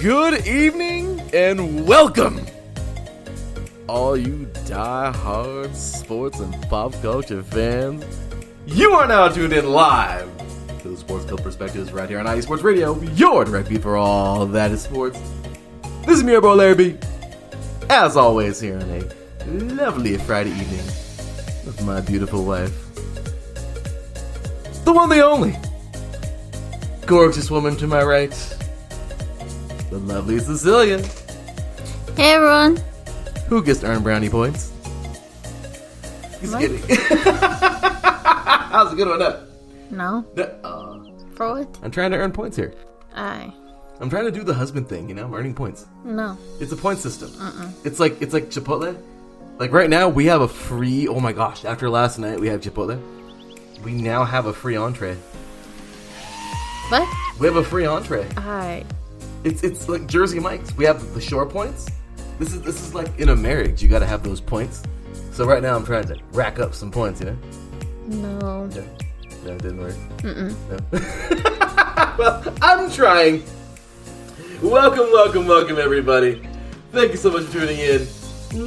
Good evening and welcome, all you die-hard sports and pop culture fans. You are now tuned in live to the Sports Club Perspectives right here on IE Sports Radio, your direct feed for all that is sports. This is me, your bro Larry B. As always, here on a lovely Friday evening with my beautiful wife, the one, the only, gorgeous woman to my right, the lovely Cecilia. Hey everyone. Who gets to earn brownie points? Just kidding. That was a good one up. No. For what? I'm trying to earn points here. Aye. I'm trying to do the husband thing, I'm earning points. No. It's a point system. It's like Chipotle. Like right now we have a free, oh my gosh, after last night we have Chipotle. We now have a free entree. What? We have a free entree. Aye. It's like Jersey Mike's. We have the shore points. This is like in a marriage, you gotta have those points. So right now I'm trying to rack up some points, No. No, it didn't work. No. Well, I'm trying. Welcome everybody. Thank you so much for tuning in.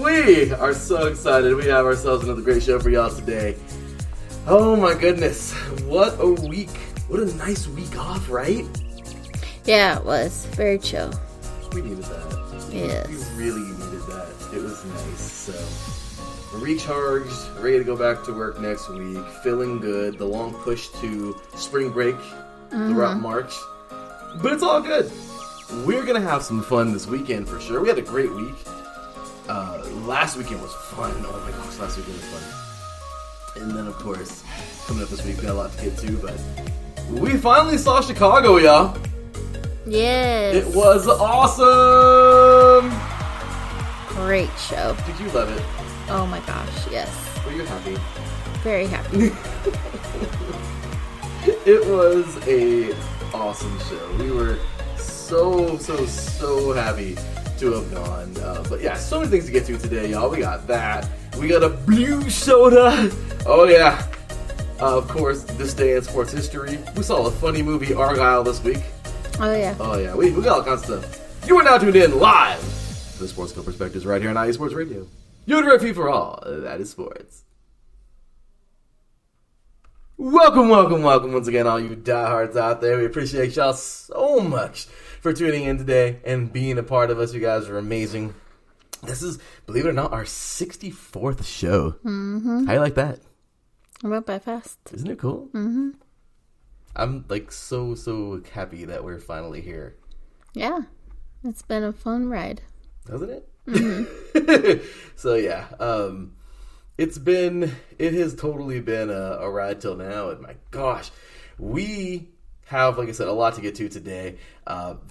We are so excited. We have ourselves another great show for y'all today. Oh my goodness. What a week. What a nice week off, right? Yeah, it was. Very chill. We needed that. Yes. We really needed that. It was nice. So, recharged, ready to go back to work next week, feeling good. The long push to spring break throughout March. But it's all good. We're going to have some fun this weekend for sure. We had a great week. Last weekend was fun. Oh my gosh, last weekend was fun. And then, of course, coming up this week, we got a lot to get to, but we finally saw Chicago, y'all. Yes. It was awesome! Great show. Did you love it? Oh my gosh, yes. Were you happy? Very happy. It was a awesome show. We were so happy to have gone. But yeah, so many things to get to today, y'all. We got that. We got a blue soda. Oh yeah. Of course, this day in sports history. We saw a funny movie, Argyle, this week. Oh yeah. Oh yeah, we got all kinds of stuff. You are now tuned in live to the Sports Club Perspectives right here on IE Sports Radio. Your direct feed for all that is sports. Welcome once again, all you diehards out there. We appreciate y'all so much for tuning in today and being a part of us. You guys are amazing. This is, believe it or not, our 64th show. Mm-hmm. How you like that? I went by fast. Isn't it cool? Mm-hmm. I'm like so happy that we're finally here. Yeah. It's been a fun ride. Hasn't it? Mm-hmm. So yeah, it has totally been a ride till now, and my gosh, we have, like I said, a lot to get to today.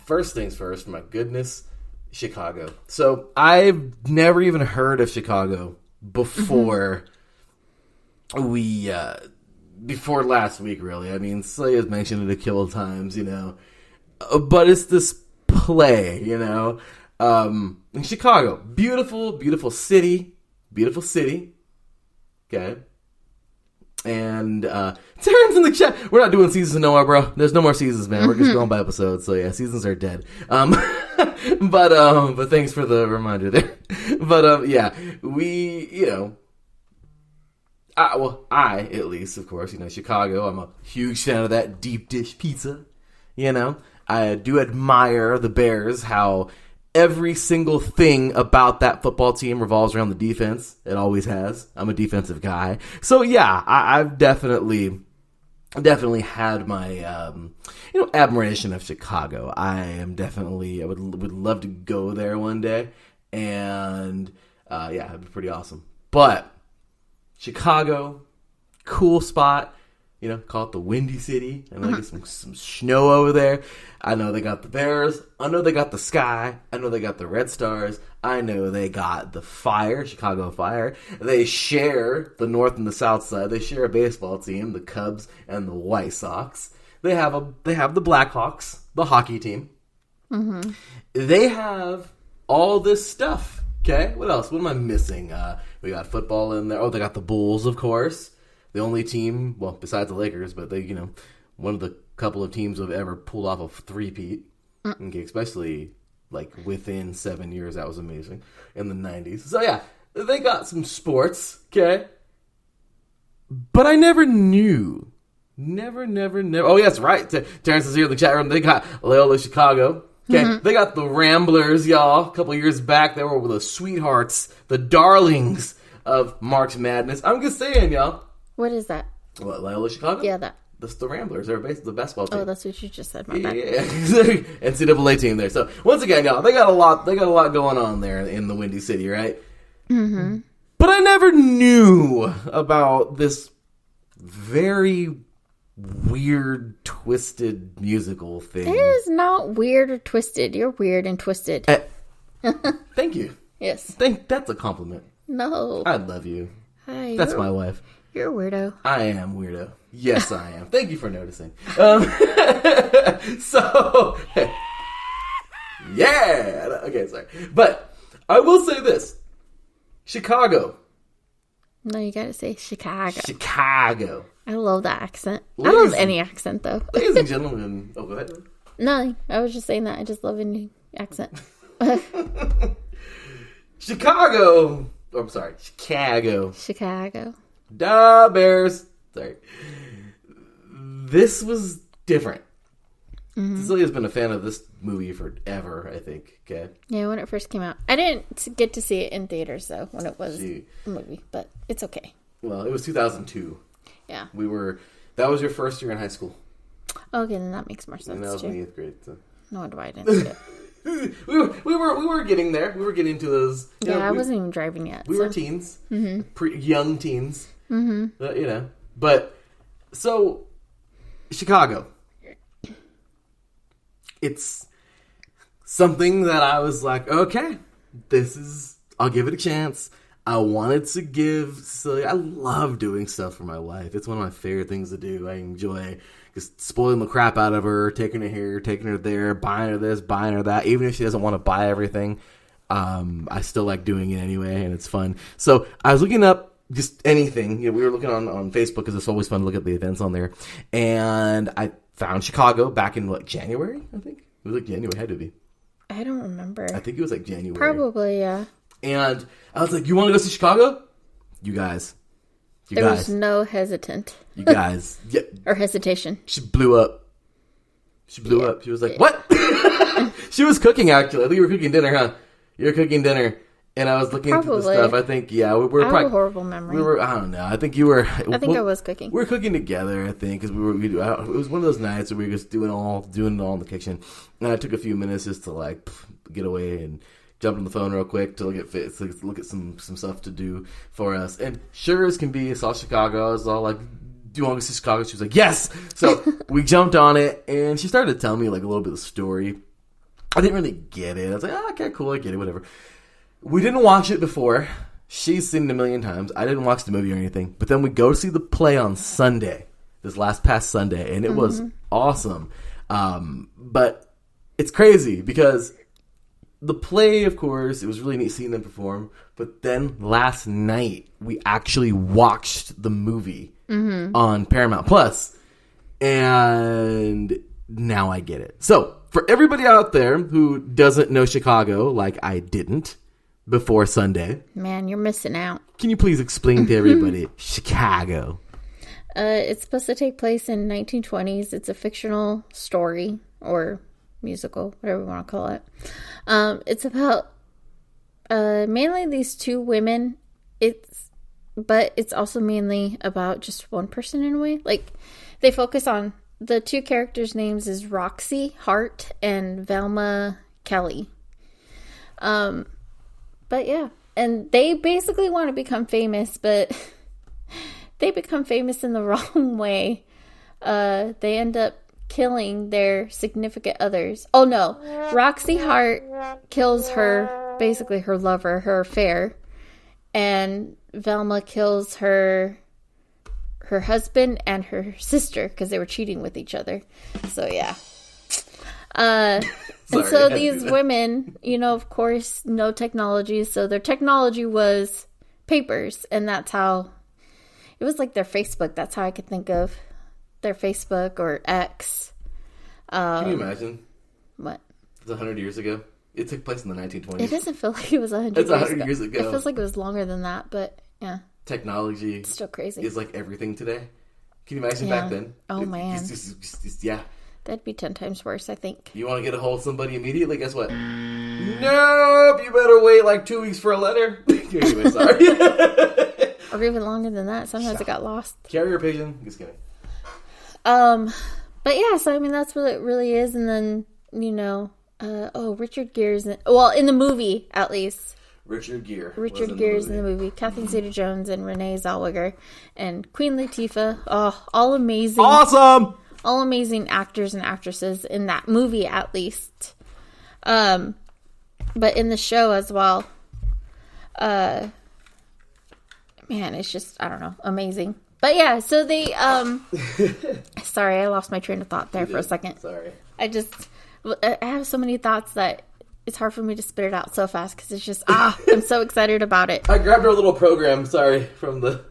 First things first, my goodness, Chicago. So I've never even heard of Chicago before before last week, really. I mean, Slay has mentioned it a couple of times, but it's this play, in Chicago. Beautiful city. Okay. And, Terrence in the chat. We're not doing seasons no more, bro. There's no more seasons, man. We're just going by episodes. So yeah, seasons are dead. But thanks for the reminder there. But, yeah, we, I, at least, of course, Chicago, I'm a huge fan of that deep dish pizza, I do admire the Bears, how every single thing about that football team revolves around the defense. It always has. I'm a defensive guy. So, yeah, I've definitely had my, admiration of Chicago. I would love to go there one day, and, yeah, it'd be pretty awesome. But Chicago, cool spot, call it the Windy City. I know they get some snow over there. I know they got the Bears. I know they got the Sky. I know they got the Red Stars. I know they got the Fire, Chicago Fire. They share the North and the South Side. They share a baseball team, the Cubs and the White Sox. They have the Blackhawks, the hockey team. Mm-hmm. They have all this stuff. Okay, what else? What am I missing? We got football in there. Oh, they got the Bulls, of course. The only team, well, besides the Lakers, but they, one of the couple of teams who have ever pulled off a three-peat. Okay, especially like within 7 years. That was amazing in the 90s. So yeah, they got some sports, okay? But I never knew. Never. Oh, yes, right. Terrence is here in the chat room. They got Loyola Chicago. Okay, They got the Ramblers, y'all. A couple years back, they were the sweethearts, the darlings of March Madness. I'm just saying, y'all. What is that? What, Loyola Chicago? Yeah, that. That's the Ramblers. They're basically the basketball team. Oh, that's what you just said. My bad. Yeah, NCAA team there. So once again, y'all, they got a lot going on there in the Windy City, right? Mm-hmm. But I never knew about this very weird, twisted musical thing. It is not weird or twisted. You're weird and twisted. Thank you. Yes. That's a compliment. No. I love you. Hi. That's my wife. You're a weirdo. I am weirdo. Yes, I am. Thank you for noticing. So, yeah. Okay, sorry. But I will say this. Chicago. No, you gotta say Chicago. Chicago. I love that accent. I love any accent, though. Ladies and gentlemen. Oh, go ahead. No, I was just saying that. I just love any accent. Chicago. Oh, I'm sorry. Chicago. Chicago. Da Bears. Sorry. This was different. Cecilia's been a fan of this movie forever, I think. Okay. Yeah, when it first came out. I didn't get to see it in theaters, though, when it was a movie. But it's okay. Well, it was 2002. Yeah. That was your first year in high school. Okay, then that makes more sense, And that was too. in the 8th grade. So. No wonder why I didn't see it. we were getting there. We were getting into those. I wasn't even driving yet. We were teens. Young teens. But, so, Chicago. It's something that I was like, okay, I'll give it a chance. I wanted to give Cecilia, I love doing stuff for my wife. It's one of my favorite things to do. I enjoy just spoiling the crap out of her, taking her here, taking her there, buying her this, buying her that. Even if she doesn't want to buy everything, I still like doing it anyway, and it's fun. So I was looking up just anything. We were looking on Facebook because it's always fun to look at the events on there. And I found Chicago back in, January, I think? It was January, it had to be. I don't remember. I think it was January. Probably, yeah. And I was like, you want to go see Chicago? You guys. There was no hesitant. You guys. Yeah. Or hesitation. She blew up. She blew up. She was like, what? She was cooking, actually. I think you were cooking dinner, huh? You were cooking dinner. And I was looking through the stuff. I think, yeah. We were I have a horrible memory. I don't know. I think you were. I think I was cooking. We were cooking together, I think, because it was one of those nights where we were just doing it all in the kitchen. And I took a few minutes just to, get away and jumped on the phone real quick to look at some stuff to do for us. And sure as can be, I saw Chicago. I was all like, do you want to go see Chicago? She was like, yes! So we jumped on it, and she started to tell me, a little bit of the story. I didn't really get it. I was like, okay, cool, I get it, whatever. We didn't watch it before. She's seen it a million times. I didn't watch the movie or anything. But then we go see the play on Sunday, this past Sunday, and it was awesome. But it's crazy because the play, of course, it was really neat seeing them perform. But then last night, we actually watched the movie on Paramount Plus, and now I get it. So for everybody out there who doesn't know Chicago like I didn't before Sunday, man, you're missing out. Can you please explain to everybody Chicago? It's supposed to take place in 1920s. It's a fictional story or musical, whatever you want to call it. It's about mainly these two women. But it's also mainly about just one person in a way. They focus on the two characters' names is Roxy Hart and Velma Kelly. But yeah, and they basically want to become famous, but they become famous in the wrong way. They end up killing their significant others. Oh no, Roxy Hart kills basically her lover, her affair, and Velma kills her husband and her sister because they were cheating with each other. So yeah. And so these women, of course, no technology. So their technology was papers. And that's how, it was like their Facebook. That's how I could think of their Facebook or X. Can you imagine? What? It's 100 years ago. It took place in the 1920s. It doesn't feel like it was 100 It's 100 years ago. It feels like it was longer than that, but yeah. Technology It's still crazy. is like everything today. Can you imagine back then? Oh, man. Yeah. That'd be 10 times worse, I think. You want to get a hold of somebody immediately? Guess what? Nope. You better wait like 2 weeks for a letter. Anyway, sorry. Or even longer than that. Sometimes it got lost. Carrier pigeon. Just kidding. But yeah, so I mean, that's what it really is. And then, Richard Gere's in the movie, at least. Richard Gere Gere's in the movie. Kathleen Zeta-Jones and Renee Zellweger. And Queen Latifah. Oh, all amazing. Awesome! All amazing actors and actresses in that movie, at least. But in the show as well. Man, it's just, I don't know, amazing. But yeah, so they, sorry, I lost my train of thought there for a second. Sorry. I have so many thoughts that it's hard for me to spit it out so fast because it's just, I'm so excited about it. I grabbed our little program, sorry, from the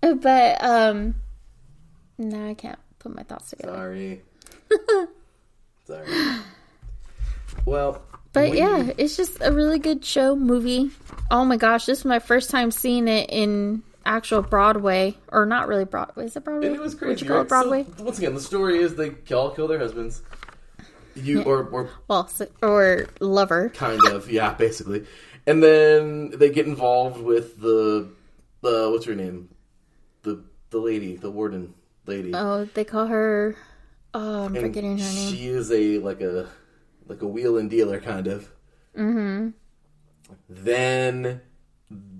But, no, I can't put my thoughts together. Sorry. Well. But yeah, it's just a really good show, movie. Oh my gosh, this was my first time seeing it in actual Broadway. Or not really Broadway. Is it Broadway? And it was crazy. Would you call it Broadway? So, once again, the story is they all kill their husbands. Or lover. Kind of, yeah, basically. And then they get involved with the what's her name? The lady, the warden lady. Oh, they call her, I'm forgetting her name. She is like a wheel-in dealer, kind of. Mm-hmm. Then,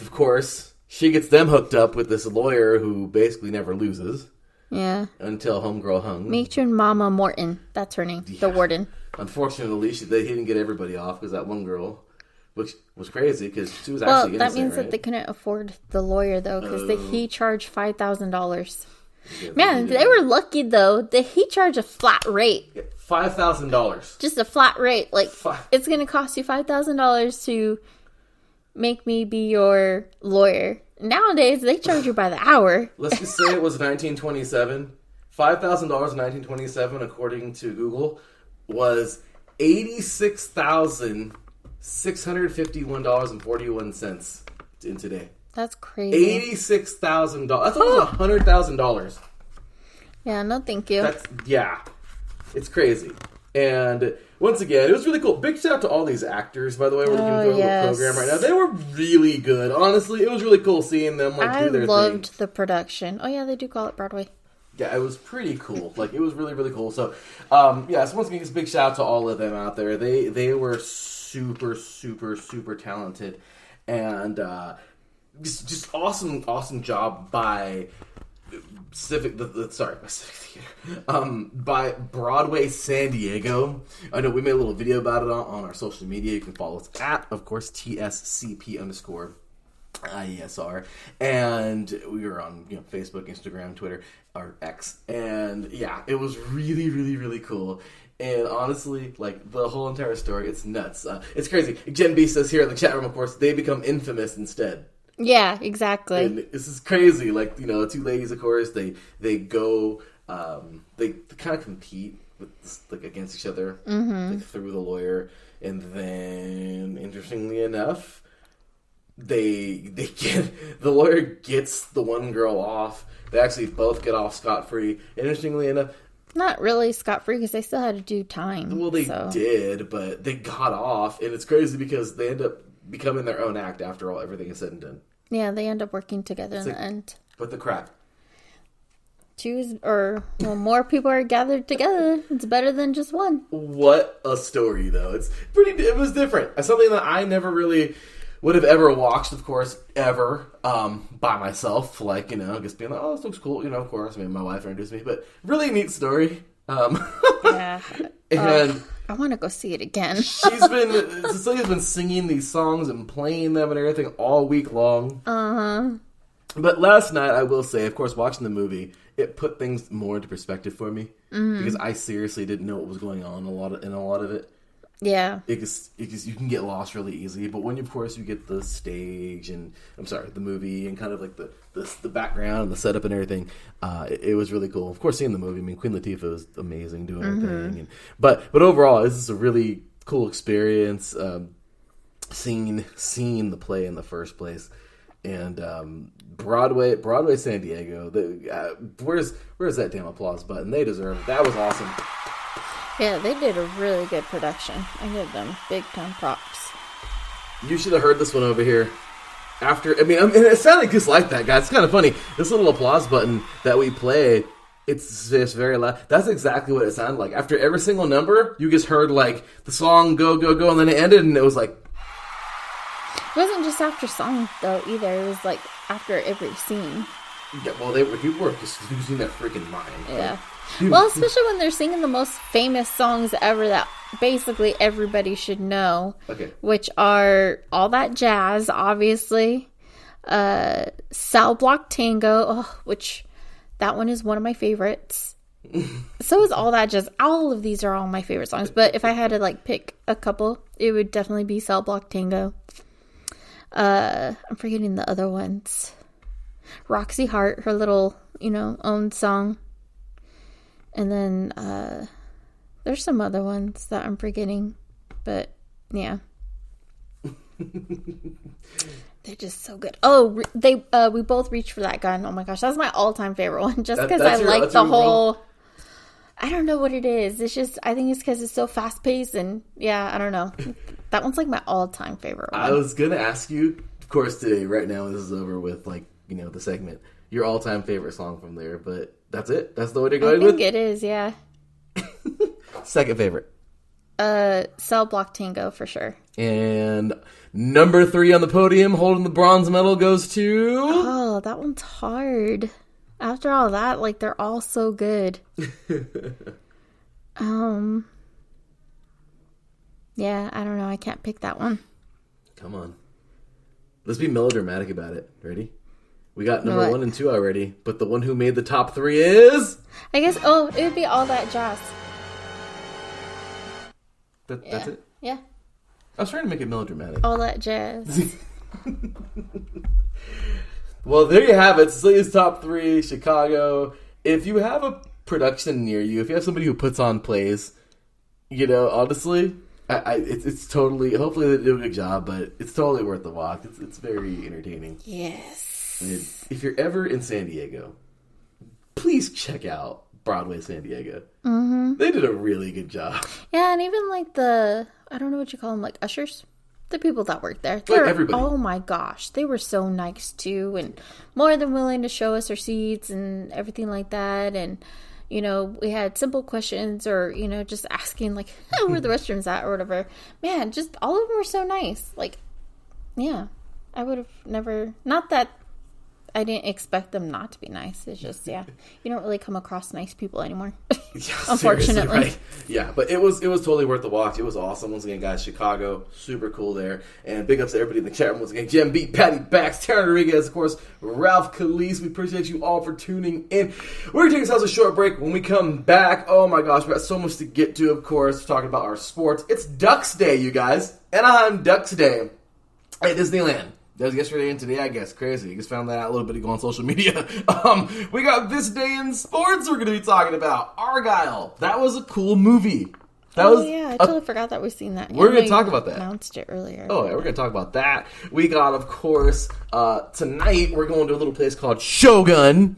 of course, she gets them hooked up with this lawyer who basically never loses. Yeah. Until homegirl hung. Matron Mama Morton. That's her name. Yeah. The warden. Unfortunately, they didn't get everybody off because that one girl, which was crazy because she was actually innocent, that means right? that they couldn't afford the lawyer, though, because he charged $5,000. Man, they were lucky, though, that he charged a flat rate. $5,000. Just a flat rate. Like, it's going to cost you $5,000 to make me be your lawyer. Nowadays, they charge you by the hour. Let's just say it was 1927. $5,000 in 1927, according to Google, was $86,651.41 in today. That's crazy. $86,000. That's almost $100,000. Yeah, no thank you. It's crazy. And once again, it was really cool. Big shout out to all these actors, by the way, working through the program right now. They were really good. Honestly, it was really cool seeing them do their thing. I loved the production. Oh yeah, they do call it Broadway. Yeah, it was pretty cool. Like, it was really, really cool. So, so once again, just a big shout out to all of them out there. They were super, super, super talented. And just awesome job by Pacific Theater. By Broadway San Diego. I know we made a little video about it on our social media. You can follow us at, of course, TSCP_IESR. And we were on Facebook, Instagram, Twitter, or X. And yeah, it was really, really, really cool. And honestly, like, the whole entire story, it's nuts. It's crazy. Jen B says here in the chat room, of course, they become infamous instead. Yeah, exactly. And this is crazy. Like, two ladies, of course, they go, they kind of compete with against each other, through the lawyer. And then, interestingly enough, the lawyer gets the one girl off. They actually both get off scot-free. Interestingly enough, not really scot-free because they still had to do time. Well, they did, but they got off, and it's crazy because they end up becoming their own act after everything is said and done. Yeah, they end up working together in the end. But the crap. More people are gathered together. It's better than just one. What a story, though. It was different. Something that I never really would have ever watched, of course, ever, by myself. Like, just being like, oh, this looks cool. Of course, my wife introduced me, but really neat story. Yeah. And I want to go see it again. Cecilia's been singing these songs and playing them and everything all week long. Uh-huh. But last night, I will say, of course, watching the movie, it put things more into perspective for me. Mm-hmm. Because I seriously didn't know what was going on in a lot of it. Yeah. You can get lost really easy. But when, of course, you get the stage and, the movie and kind of like the background and the setup and everything, it was really cool. Of course, seeing the movie, I mean, Queen Latifah was amazing doing her thing. But overall, this is a really cool experience, seeing the play in the first place. And Broadway San Diego, where's that damn applause button? They deserve it. That was awesome. Yeah, they did a really good production. I give them big time props. You should have heard this one over here. It sounded just like that, guys. It's kind of funny. This little applause button that we play, it's just very loud. That's exactly what it sounded like. After every single number, you just heard like the song go, go, go, and then it ended, and it was like. It wasn't just after song though either. It was like after every scene. Yeah, well, people were just losing their freaking mind. Yeah. Well, especially when they're singing the most famous songs ever that basically everybody should know. Okay. Which are All That Jazz, obviously. Cell Block Tango, which that one is one of my favorites. So is All That Jazz. All of these are all my favorite songs. But if I had to like pick a couple, it would definitely be Cell Block Tango. I'm forgetting the other ones. Roxy Hart, her little, own song. And then there's some other ones that I'm forgetting. But, yeah. They're just so good. Oh, we both reached for that gun. Oh my gosh, that's my all-time favorite one. Just because I like the whole... I don't know what it is. It's just, I think it's because it's so fast-paced. And, yeah, I don't know. That one's like my all-time favorite one. I was going to ask you, of course, today, right now, this is over with, the segment, your all-time favorite song from there, but that's it? That's the way to go with? I think it is, yeah. Second favorite? Cell Block Tango, for sure. And number 3 on the podium, holding the bronze medal, goes to... Oh, that one's hard. After all that, they're all so good. Yeah, I don't know. I can't pick that one. Come on. Let's be melodramatic about it. Ready? We got number 1 and 2 already, but the one who made the top 3 is... I guess, it would be All That Jazz. That's it? Yeah. I was trying to make it melodramatic. All That Jazz. Well, there you have it. Cecilia's top 3, Chicago. If you have a production near you, if you have somebody who puts on plays, honestly... it's totally, hopefully they do a good job, but it's totally worth the walk. It's very entertaining. Yes. If you're ever in San Diego, please check out Broadway San Diego. Mm-hmm. They did a really good job. Yeah, and even I don't know what you call them, ushers? The people that work there. Everybody. Oh my gosh, they were so nice too, and more than willing to show us our seats and everything like that, and... we had simple questions or, just asking, where the restrooms at or whatever. Man, just all of them were so nice. Yeah, I would have never... Not that I didn't expect them not to be nice. It's just, yeah, you don't really come across nice people anymore. Yeah, unfortunately. Right? Yeah, but it was totally worth the watch. It was awesome. Once again, guys, Chicago, super cool there. And big ups to everybody in the chat room. Once again, Jem Beat, Patty Bax, Tara Rodriguez, of course, Ralph Calise. We appreciate you all for tuning in. We're going to take ourselves a short break. When we come back, oh my gosh, we got so much to get to, of course, talking about our sports. It's Ducks Day, you guys. Anaheim Ducks Day at Disneyland. That was yesterday and today, I guess. Crazy. You just found that out a little bit ago on social media. We got This Day in Sports we're going to be talking about. Argyle. That was a cool movie. Yeah, I totally forgot that we've seen that. We're going to talk about that. Announced it earlier. Oh, yeah, we're going to talk about that. We got, of course, tonight we're going to a little place called Shogun.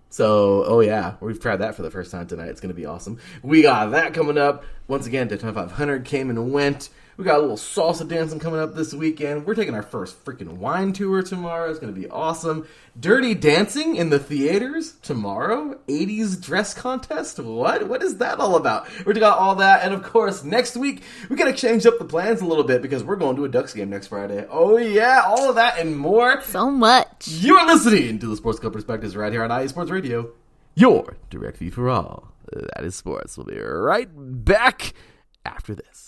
So, oh yeah, we've tried that for the first time tonight. It's going to be awesome. We got that coming up. Once again, Daytona 500 came and went. We got a little salsa dancing coming up this weekend. We're taking our first freaking wine tour tomorrow. It's going to be awesome. Dirty Dancing in the theaters tomorrow. 80s dress contest. What is that all about? We got all that. And of course, next week, we got to change up the plans a little bit because we're going to a Ducks game next Friday. Oh yeah, all of that and more. So much. You're listening to the Sports Club Perspectives right here on IE Sports Radio. Your direct feed for all. That is sports. We'll be right back after this.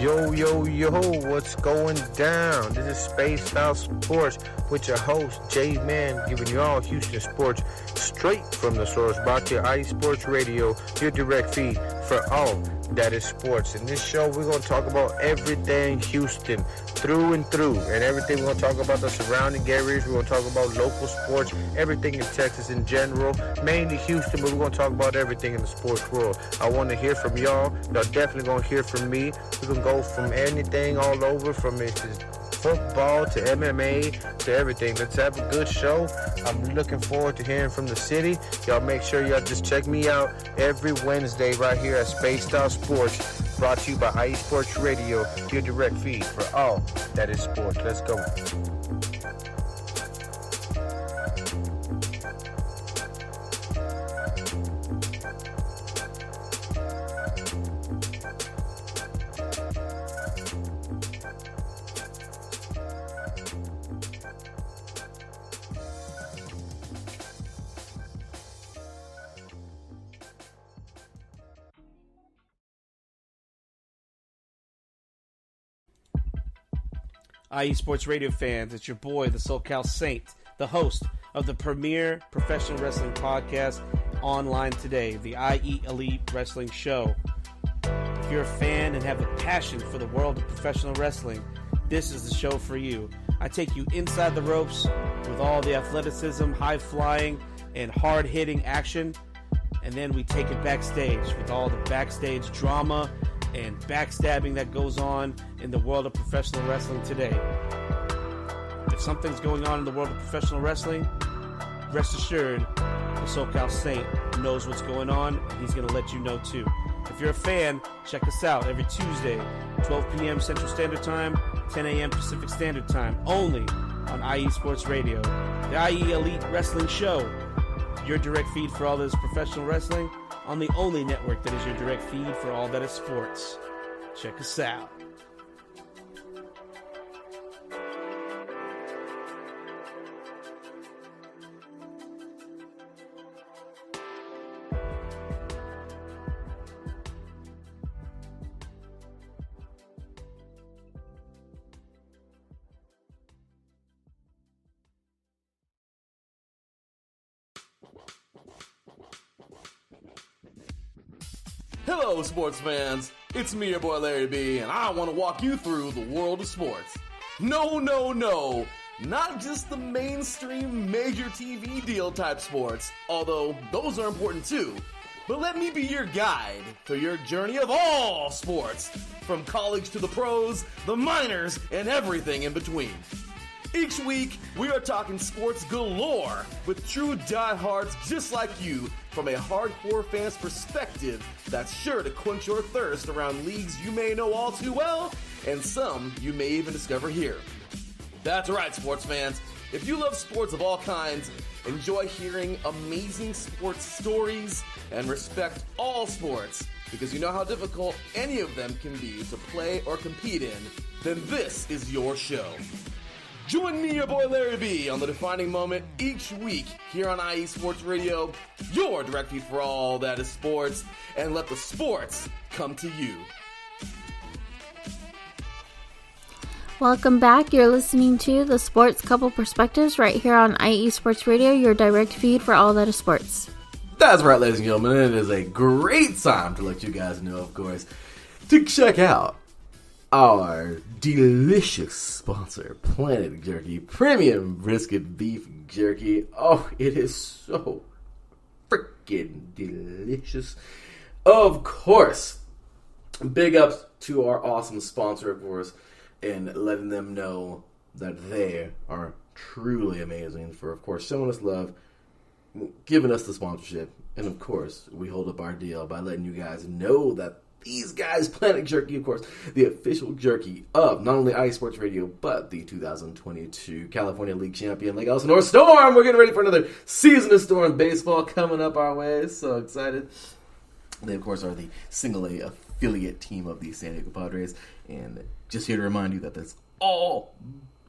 Yo, yo, yo, what's going down? This is Spaced Out Sports with your host, J-Man, giving you all Houston sports straight from the source. Brought to you Sports Radio, your direct feed for all that is sports. In this show, we're going to talk about everything Houston, through and through, and everything. We're going to talk about the surrounding areas. We're going to talk about local sports, everything in Texas in general, mainly Houston, but we're going to talk about everything in the sports world. I want to hear from y'all. Y'all definitely going to hear from me. We're going to go from anything all over, from football to MMA to everything. Let's have a good show. I'm looking forward to hearing from the city. Y'all make sure y'all just check me out every Wednesday right here at Spaced Out Sports, brought to you by Sports Radio, your direct feed for all that is sports. Let's go. IE Sports Radio fans, it's your boy, the SoCal Saint, the host of the premier professional wrestling podcast online today, the IE Elite Wrestling Show. If you're a fan and have a passion for the world of professional wrestling, this is the show for you. I take you inside the ropes with all the athleticism, high-flying, and hard-hitting action, and then we take it backstage with all the backstage drama and backstabbing that goes on in the world of professional wrestling today. If something's going on in the world of professional wrestling, rest assured, the SoCal Saint knows what's going on, and he's going to let you know too. If you're a fan, check us out every Tuesday, 12 p.m. Central Standard Time, 10 a.m. Pacific Standard Time, only on IE Sports Radio. The IE Elite Wrestling Show, your direct feed for all that is professional wrestling, on the only network that is your direct feed for all that is sports. Check us out. Hello, sports fans. It's me, your boy Larry B, and I want to walk you through the world of sports. No, not just the mainstream major TV deal type sports, although those are important too. But let me be your guide through your journey of all sports, from college to the pros, the minors, and everything in between. Each week, we are talking sports galore with true diehards just like you from a hardcore fan's perspective that's sure to quench your thirst around leagues you may know all too well and some you may even discover here. That's right, sports fans. If you love sports of all kinds, enjoy hearing amazing sports stories, and respect all sports because you know how difficult any of them can be to play or compete in, then this is your show. Join me, your boy Larry B, on the defining moment each week here on IE Sports Radio, your direct feed for all that is sports, and let the sports come to you. Welcome back. You're listening to the Sports Couple Perspectives right here on IE Sports Radio, your direct feed for all that is sports. That's right, ladies and gentlemen. It is a great time to let you guys know, of course, to check out our delicious sponsor, Planet Jerky Premium Brisket Beef Jerky. Oh, it is so freaking delicious. Of course, big ups to our awesome sponsor, of course, and letting them know that they are truly amazing for, of course, showing us love, giving us the sponsorship, and of course, we hold up our deal by letting you guys know that these guys, Planet Jerky, of course, the official jerky of not only IE Sports Radio, but the 2022 California League champion Lake Elsinore Storm. We're getting ready for another season of Storm baseball coming up our way. So excited. They, of course, are the single-A affiliate team of the San Diego Padres. And just here to remind you that that's all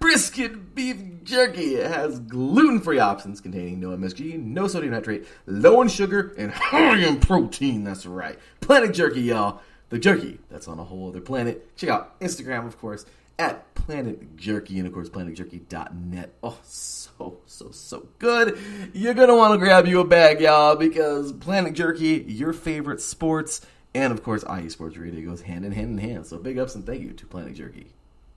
brisket beef jerky. It has gluten-free options containing no MSG, no sodium nitrate, low in sugar, and high in protein. That's right. Planet Jerky, y'all. the jerky that's on a whole other planet. Check out Instagram, of course, at Planet Jerky, and of course planetjerky.net. Oh, so good. You're gonna want to grab you a bag, y'all, because Planet Jerky, your favorite sports, and of course IE Sports Radio goes hand in hand. So big ups and thank you to Planet Jerky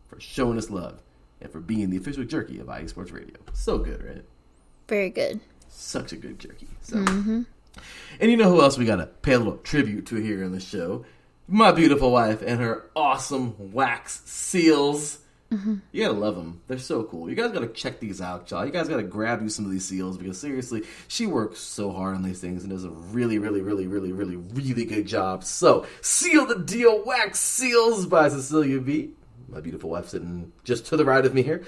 for showing us love and for being the official jerky of IE Sports Radio. So good, right? Very good. Such a good jerky. So, and you know who else we gotta pay a little tribute to here in the show? My beautiful wife and her awesome wax seals. You gotta love them. They're so cool. You guys gotta check these out, y'all. You guys gotta grab you some of these seals because seriously, she works so hard on these things and does a really good job. So, Seal the Deal Wax Seals by Cecilia V. My beautiful wife sitting just to the right of me here.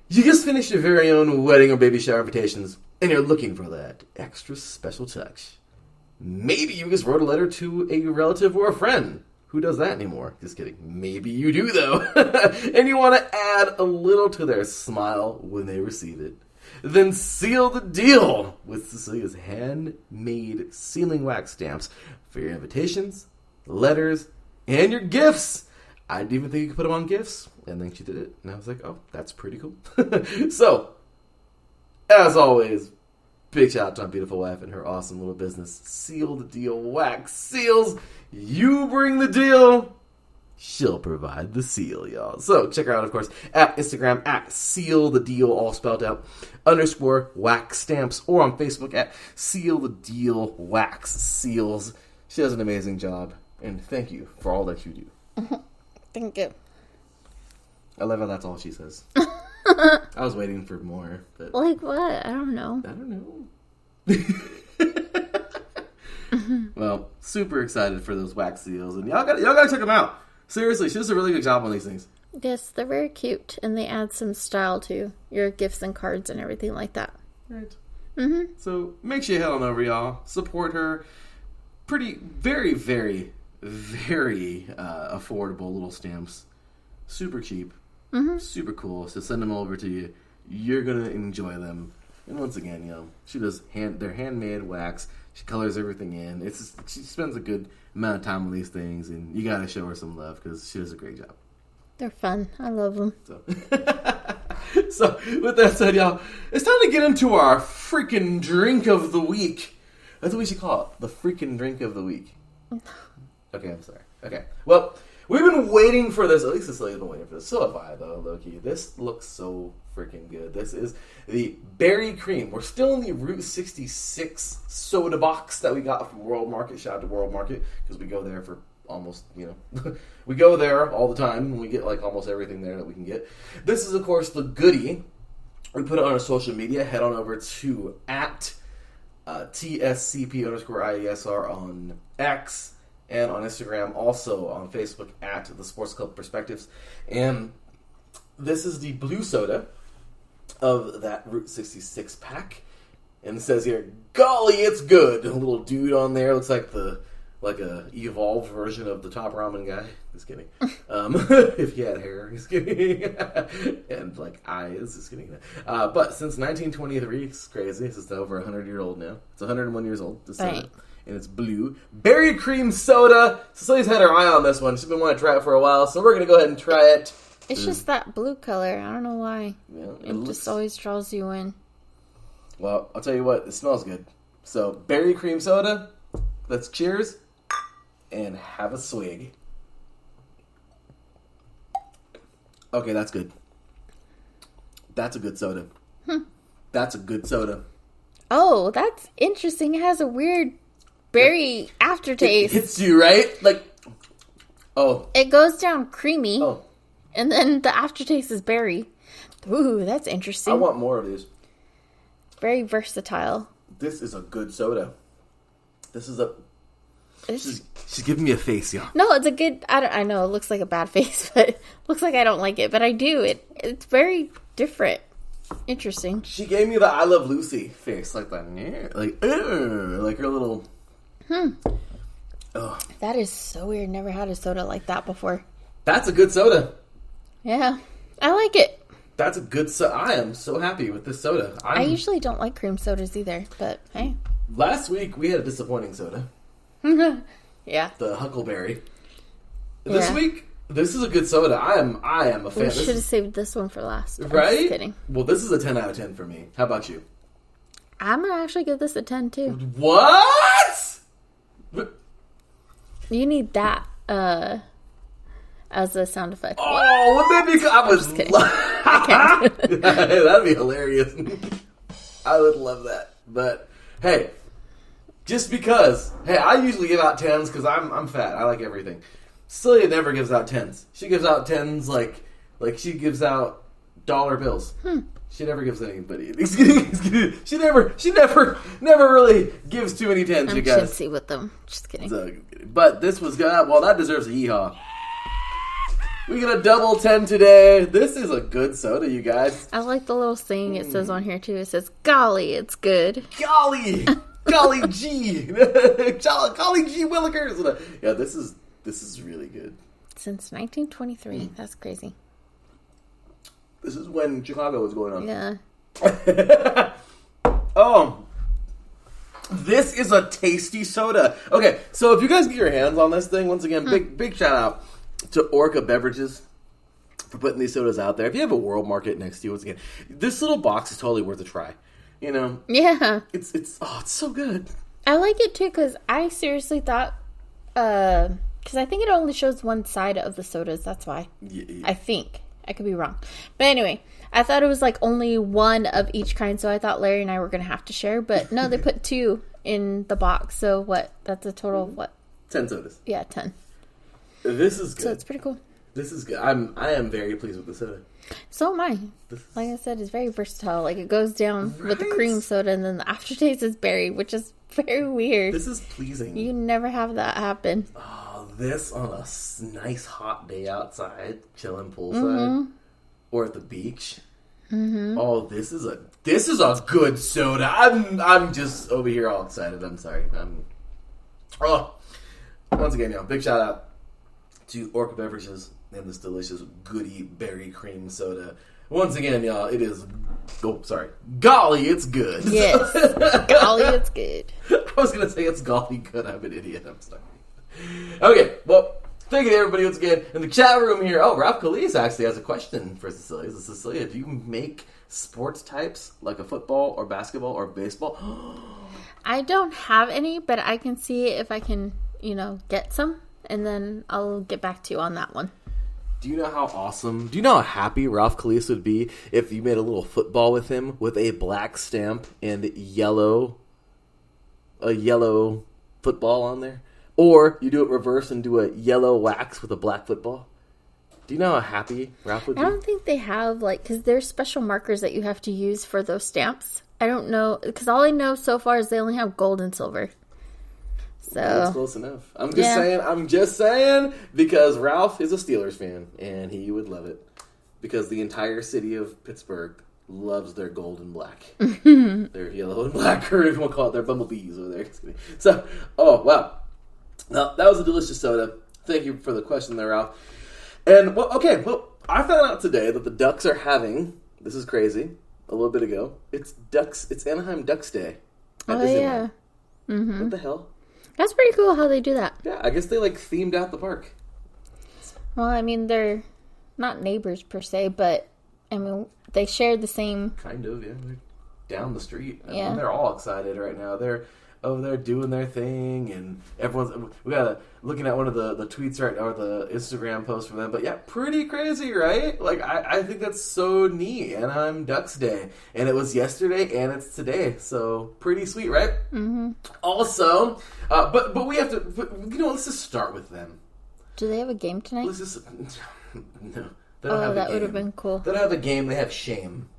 You just finished your very own wedding or baby shower invitations and you're looking for that extra special touch. Maybe you just wrote a letter to a relative or a friend. Who does that anymore? Just kidding. Maybe you do, though. And you want to add a little to their smile when they receive it. Then seal the deal with Cecilia's handmade sealing wax stamps for your invitations, letters, and your gifts. I didn't even think you could put them on gifts. And then she did it. And I was like, oh, that's pretty cool. So, as always, big shout out to my beautiful wife and her awesome little business, Seal the Deal Wax Seals. You bring the deal, she'll provide the seal, y'all. So check her out, of course, at Instagram, at Seal the Deal, all spelled out, _wax stamps, or on Facebook at Seal the Deal Wax Seals. She does an amazing job, and thank you for all that you do. Thank you. I love how that's all she says. I was waiting for more. But Like what? I don't know. I don't know. Well, super excited for those wax seals, and y'all gotta check them out. Seriously, she does a really good job on these things. Yes, they're very cute, and they add some style to your gifts and cards and everything like that. Right. So make sure you head on over, y'all. Support her. Very affordable little stamps. Super cheap. Super cool. So send them over to you. You're gonna enjoy them. And once again, she does they're handmade wax. She colors everything in. She spends a good amount of time on these things, and you gotta show her some love because she does a great job. They're fun. I love them. So with that said, y'all, it's time to get into our freaking drink of the week. That's what we should call it, the freaking drink of the week. Okay, I'm sorry. Okay, well, we've been waiting for this. At least Cecilia's been waiting for this. So have I, though, low-key. This looks so freaking good. This is the Berry Cream. We're still in the Route 66 soda box that we got from World Market. Shout out to World Market, because we go there for almost, we go there all the time, and we get, almost everything there that we can get. This is, of course, the goodie. We put it on our social media. Head on over to at TSCP_IESR on X. And on Instagram, also on Facebook at the Sports Club Perspectives. And this is the blue soda of that Route 66 pack. And it says here, golly, it's good. A little dude on there. Looks like a evolved version of the Top Ramen guy. Just kidding. If he had hair, just kidding. And eyes, just kidding. But since 1923, it's crazy. It's over 100-year-old now. It's 101 years old. Right. And it's blue. Berry cream soda. Cecilia's had her eye on this one. She's been wanting to try it for a while, so we're going to go ahead and try it. It's just that blue color. I don't know why. Yeah, it just always draws you in. Well, I'll tell you what. It smells good. So, berry cream soda. Let's cheers and have a swig. Okay, that's good. That's a good soda. That's a good soda. Oh, that's interesting. It has a weird berry aftertaste. It hits you, right? It goes down creamy. Oh. And then the aftertaste is berry. Ooh, that's interesting. I want more of these. Very versatile. This is a good soda. She's giving me a face, y'all. No, it's a good... I know, it looks like a bad face, but it looks like I don't like it. But I do. It's very different. Interesting. She gave me the I Love Lucy face. Like that. Like her little... Oh. That is so weird. Never had a soda like that before. That's a good soda. Yeah. I like it. That's a good soda. I am so happy with this soda. I usually don't like cream sodas either, but hey. Last week, we had a disappointing soda. Yeah. The Huckleberry. This week, this is a good soda. I am a fan. We should have saved this one for last. Right? I'm just kidding. Well, this is a 10 out of 10 for me. How about you? I'm going to actually give this a 10, too. What? You need that as a sound effect. Oh, wouldn't that be... I was... Just kidding. I can't. That'd be hilarious. I would love that. But, hey, just because... Hey, I usually give out 10s because I'm fat. I like everything. Celia never gives out 10s. She gives out 10s like she gives out dollar bills. She never gives anybody. She never really gives too many 10s, you guys. I'm chintzy with them. Just kidding. So, but this was good. Well, that deserves a yeehaw. We get a double 10 today. This is a good soda, you guys. I like the little saying it says on here, too. It says, golly, it's good. Golly! Golly G! Golly G Willikers! Yeah, this is really good. Since 1923. That's crazy. This is when Chicago was going on. Yeah. Oh. This is a tasty soda. Okay, so if you guys get your hands on this thing, once again, big shout out to Orca Beverages for putting these sodas out there. If you have a World Market next to you, once again, this little box is totally worth a try. You know? Yeah. It's so good. I like it, too, because I seriously thought... Because I think it only shows one side of the sodas. That's why. Yeah. I think. I could be wrong. But anyway, I thought it was like only one of each kind. So I thought Larry and I were going to have to share. But no, they put 2 in the box. So what? That's a total of what? 10 sodas. Yeah, 10. This is good. So it's pretty cool. This is good. I am very pleased with the soda. So am I. Like I said, it's very versatile. Like it goes down with the cream soda and then the aftertaste is berry, which is very weird. This is pleasing. You never have that happen. Oh, this on a nice hot day outside, chilling poolside, or at the beach. Mm-hmm. Oh, this is a good soda. I'm just over here all excited. I'm sorry. Once again, y'all, big shout out to Orca Beverages and this delicious goody berry cream soda. Once again, y'all, it is... Oh, sorry. Golly, it's good. Yes. Golly, it's good. I was going to say it's golly good. I'm an idiot. I'm sorry. Okay, well, thank you to everybody once again in the chat room here. Oh, Ralph Calise actually has a question for Cecilia. Cecilia, do you make sports types like a football or basketball or baseball? I don't have any, but I can see if I can, get some. And then I'll get back to you on that one. Do you know how happy Ralph Calise would be if you made a little football with him with a black stamp and a yellow football on there? Or you do it reverse and do a yellow wax with a black football? Do you know how happy Ralph would be? I don't think they have, because there's special markers that you have to use for those stamps. I don't know, because all I know so far is they only have gold and silver. So that's close enough. I'm just saying, because Ralph is a Steelers fan, and he would love it. Because the entire city of Pittsburgh loves their gold and black. Their yellow and black, or if you want to call it their bumblebees over there. So, oh, wow. Now, that was a delicious soda. Thank you for the question there, Ralph. And, I found out today that the Ducks are having, this is crazy, a little bit ago, it's Anaheim Ducks Day. Oh, yeah. Mm-hmm. What the hell? That's pretty cool how they do that. Yeah, I guess they, themed out the park. Well, I mean, they're not neighbors per se, but, they share the same... Kind of, yeah. They're down the street. Yeah. They're all excited right now. They're over there doing their thing, and looking at one of the tweets or the Instagram post from them. But yeah, pretty crazy, right? I think that's so neat. Anaheim Ducks Day, and it was yesterday, and it's today, so pretty sweet, right? Mm-hmm. Also, but we have to. Let's just start with them. Do they have a game tonight? No. That would have been cool. They don't have a game. They have shame.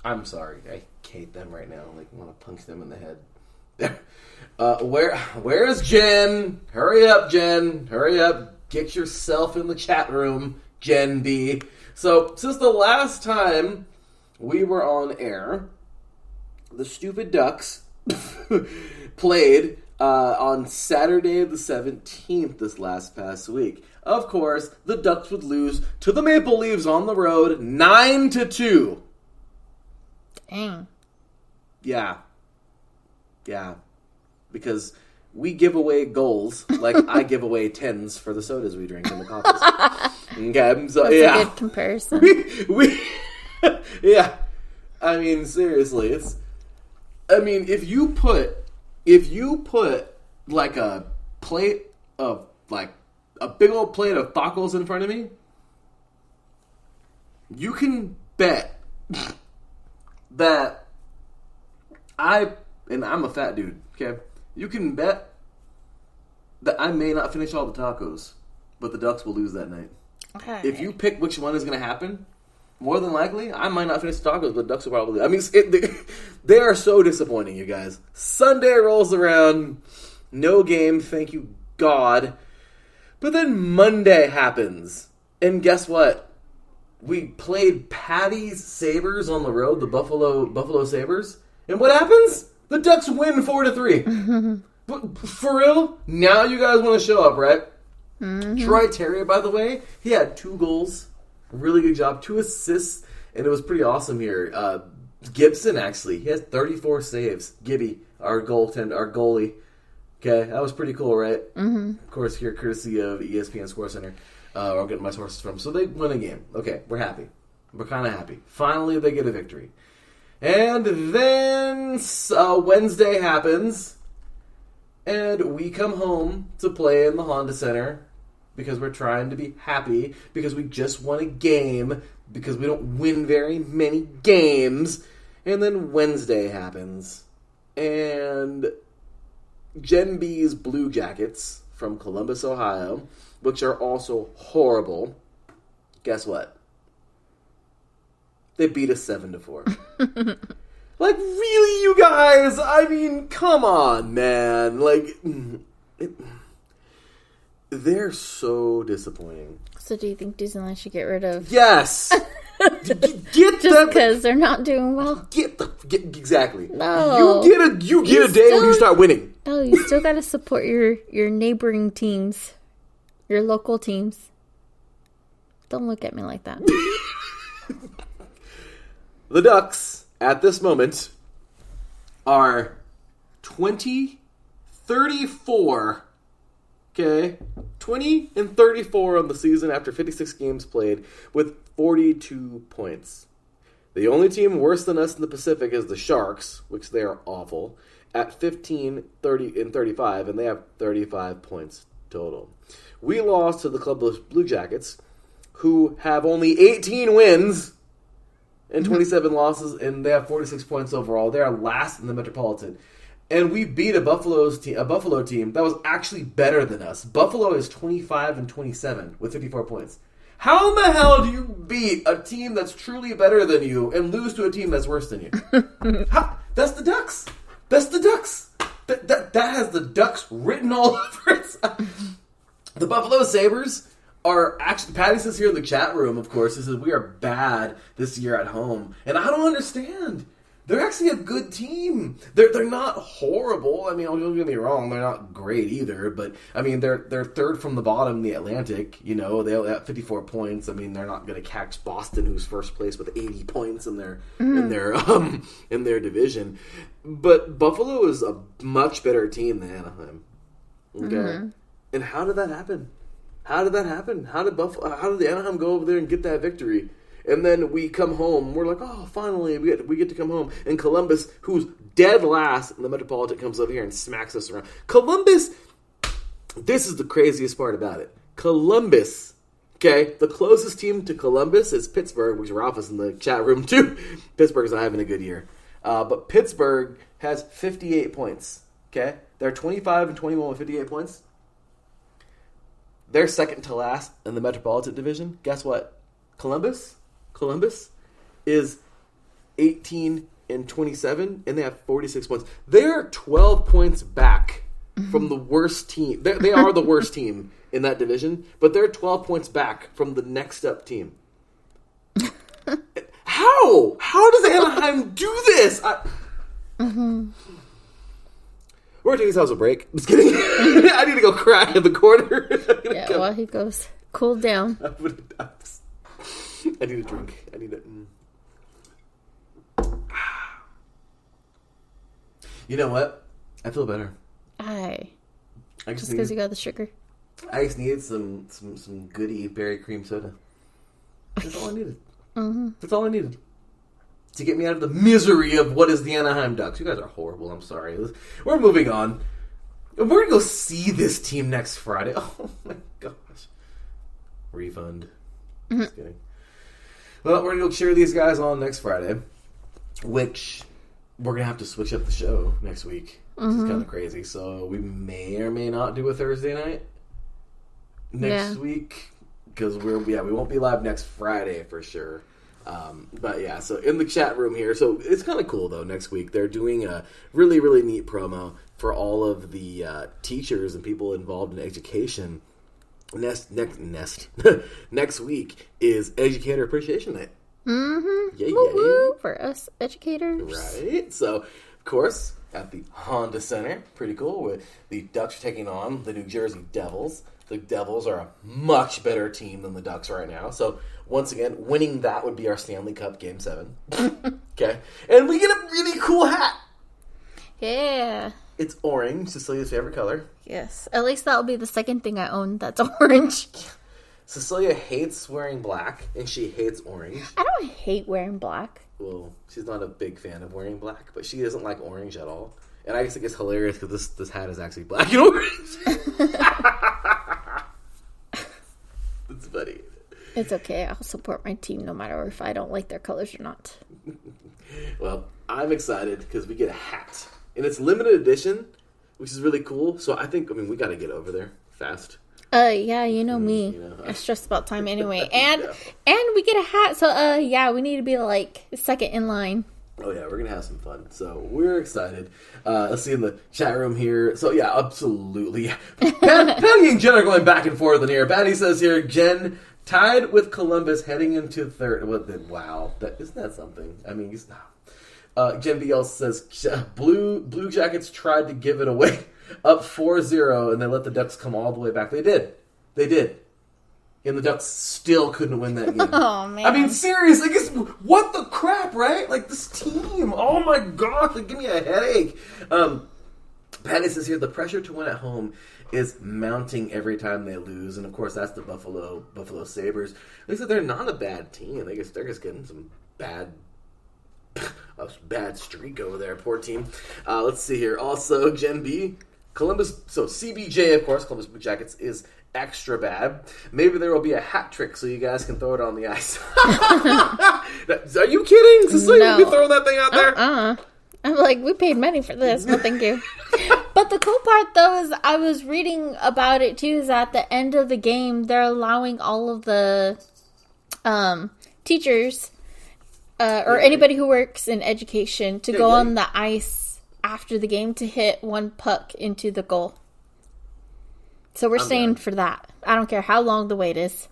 I'm sorry. I hate them right now. I want to punch them in the head. Where is Jen? Hurry up, Jen. Hurry up. Get yourself in the chat room, Jen B. So, since the last time we were on air, the stupid Ducks played on Saturday the 17th this past week. Of course, the Ducks would lose to the Maple Leafs on the road 9-2. Dang. Yeah, because we give away goals like I give away 10s for the sodas we drink and the coffees. Okay, so That's yeah, a good comparison. we yeah. I mean, seriously, it's. I mean, if you put like a plate of like a big old plate of tacos in front of me, you can bet that I'm a fat dude. Okay, you can bet that I may not finish all the tacos, but the Ducks will lose that night. Okay. If you pick which one is going to happen, more than likely, I might not finish the tacos, but the Ducks will probably. I mean, they are so disappointing, you guys. Sunday rolls around, no game, thank you God. But then Monday happens, and guess what? We played Patty's Sabres on the road, the Buffalo Sabres, and what happens? The Ducks win 4-3. But for real, now you guys want to show up, right? Mm-hmm. Troy Terry, by the way, he had 2 goals. Really good job. 2 assists, and it was pretty awesome here. Gibson, actually, he has 34 saves. Gibby, our goalie. Okay, that was pretty cool, right? Mm-hmm. Of course, here, courtesy of ESPN Score Center, where I'm getting my sources from. So they win a game. Okay, we're happy. We're kind of happy. Finally, they get a victory. And then Wednesday happens, and we come home to play in the Honda Center because we're trying to be happy, because we just won a game, because we don't win very many games. And then Wednesday happens, and Gen B's Blue Jackets from Columbus, Ohio, which are also horrible, guess what? They beat us 7-4. Like, really, you guys? I mean, come on, man. Like, they're so disappointing. So do you think Disneyland should get rid of... Yes! Get just because they're not doing well? Exactly. No. You get a day when you start winning. No, you still got to support your neighboring teams. Your local teams. Don't look at me like that. The Ducks, at this moment, are 20-34. Okay? 20-34 on the season after 56 games played with 42 points. The only team worse than us in the Pacific is the Sharks, which they are awful, at 15-30-35, and they have 35 points total. We lost to the Columbus Blue Jackets, who have only 18 wins and 27 losses, and they have 46 points overall. They are last in the Metropolitan. And we beat a Buffalo team that was actually better than us. Buffalo is 25-27 with 54 points. How in the hell do you beat a team that's truly better than you and lose to a team that's worse than you? That's the Ducks. That's the Ducks. That has the Ducks written all over it. The Buffalo Sabres are actually... Patty says here in the chat room, of course, he says, we are bad this year at home. And I don't understand. They're actually a good team. They're not horrible. I mean, don't get me wrong, they're not great either. But I mean, they're third from the bottom in the Atlantic. You know, they have 54 points. I mean, they're not going to catch Boston, who's first place with 80 points in their division. But Buffalo is a much better team than Anaheim. Okay, and how did that happen? How did the Anaheim go over there and get that victory? And then we come home. We're like, oh, finally, we get to come home. And Columbus, who's dead last in the Metropolitan, comes over here and smacks us around. Columbus, this is the craziest part about it. Columbus, okay, the closest team to Columbus is Pittsburgh, which Ralph is in the chat room too. Pittsburgh's not having a good year. But Pittsburgh has 58 points, okay? They're 25-21 with 58 points. They're second to last in the Metropolitan Division. Guess what? Columbus is 18-27, and they have 46 points. They're 12 points back from the worst team. They are the worst team in that division, but they're 12 points back from the next up team. How? How does Anaheim do this? We're going to take ourselves a break. I'm just kidding. I need to go cry in the corner. Yeah, while he goes, cool down. I need a drink. I need it. You know what? I feel better. Just because you got the sugar. I just needed some goody berry cream soda. That's all I needed. Mm-hmm. That's all I needed. To get me out of the misery of what is the Anaheim Ducks. You guys are horrible. I'm sorry. We're moving on. We're going to go see this team next Friday. Oh, my gosh. Refund. Just kidding. Well, we're going to go cheer these guys on next Friday, which we're going to have to switch up the show next week, which is kind of crazy. So we may or may not do a Thursday night next week, because we won't be live next Friday for sure. But yeah, so in the chat room here, so it's kind of cool though. Next week they're doing a really, really neat promo for all of the teachers and people involved in education. Next week is Educator Appreciation Night. Woo-hoo, for us educators, right? So of course at the Honda Center, pretty cool. With the Ducks are taking on the New Jersey Devils. The Devils are a much better team than the Ducks right now. So, once again, winning that would be our Stanley Cup Game 7. Okay? And we get a really cool hat. Yeah. It's orange, Cecilia's favorite color. Yes. At least that'll be the second thing I own that's orange. Cecilia hates wearing black, and she hates orange. I don't hate wearing black. Well, she's not a big fan of wearing black, but she doesn't like orange at all. And I just think it's hilarious because this hat is actually black and orange. It's funny. It's okay. I'll support my team no matter if I don't like their colors or not. Well, I'm excited because we get a hat. And it's limited edition, which is really cool. So we got to get over there fast. Yeah, you know me. I stress about time anyway. And we get a hat. So, we need to be like second in line. Oh, yeah, we're going to have some fun. So, we're excited. Let's see in the chat room here. So, yeah, absolutely. Patty and Jen are going back and forth in here. Patty says here, Jen tied with Columbus heading into third. Wow. Isn't that something? I mean, he's not. Jen BL says, Blue Jackets tried to give it away up 4-0, and they let the Ducks come all the way back. They did. And the Ducks still couldn't win that game. Oh, man. I mean, seriously, what the crap, right? Like, this team, oh my gosh, give me a headache. Patty says here, the pressure to win at home is mounting every time they lose. And, of course, that's the Buffalo Sabres. They said they're not a bad team. They're just getting some bad streak over there. Poor team. Let's see here. Also, Gen B, Columbus, so CBJ, of course, Columbus Blue Jackets is extra bad. Maybe there will be a hat trick so you guys can throw it on the ice. Are you kidding? Cecilia, No. you be throwing that thing out there? I'm like, we paid money for this. No, thank you. But the cool part, though, is I was reading about it, too, is at the end of the game, they're allowing all of the teachers or anybody who works in education to go on the ice after the game to hit one puck into the goal. So we're staying for that. I don't care how long the wait is.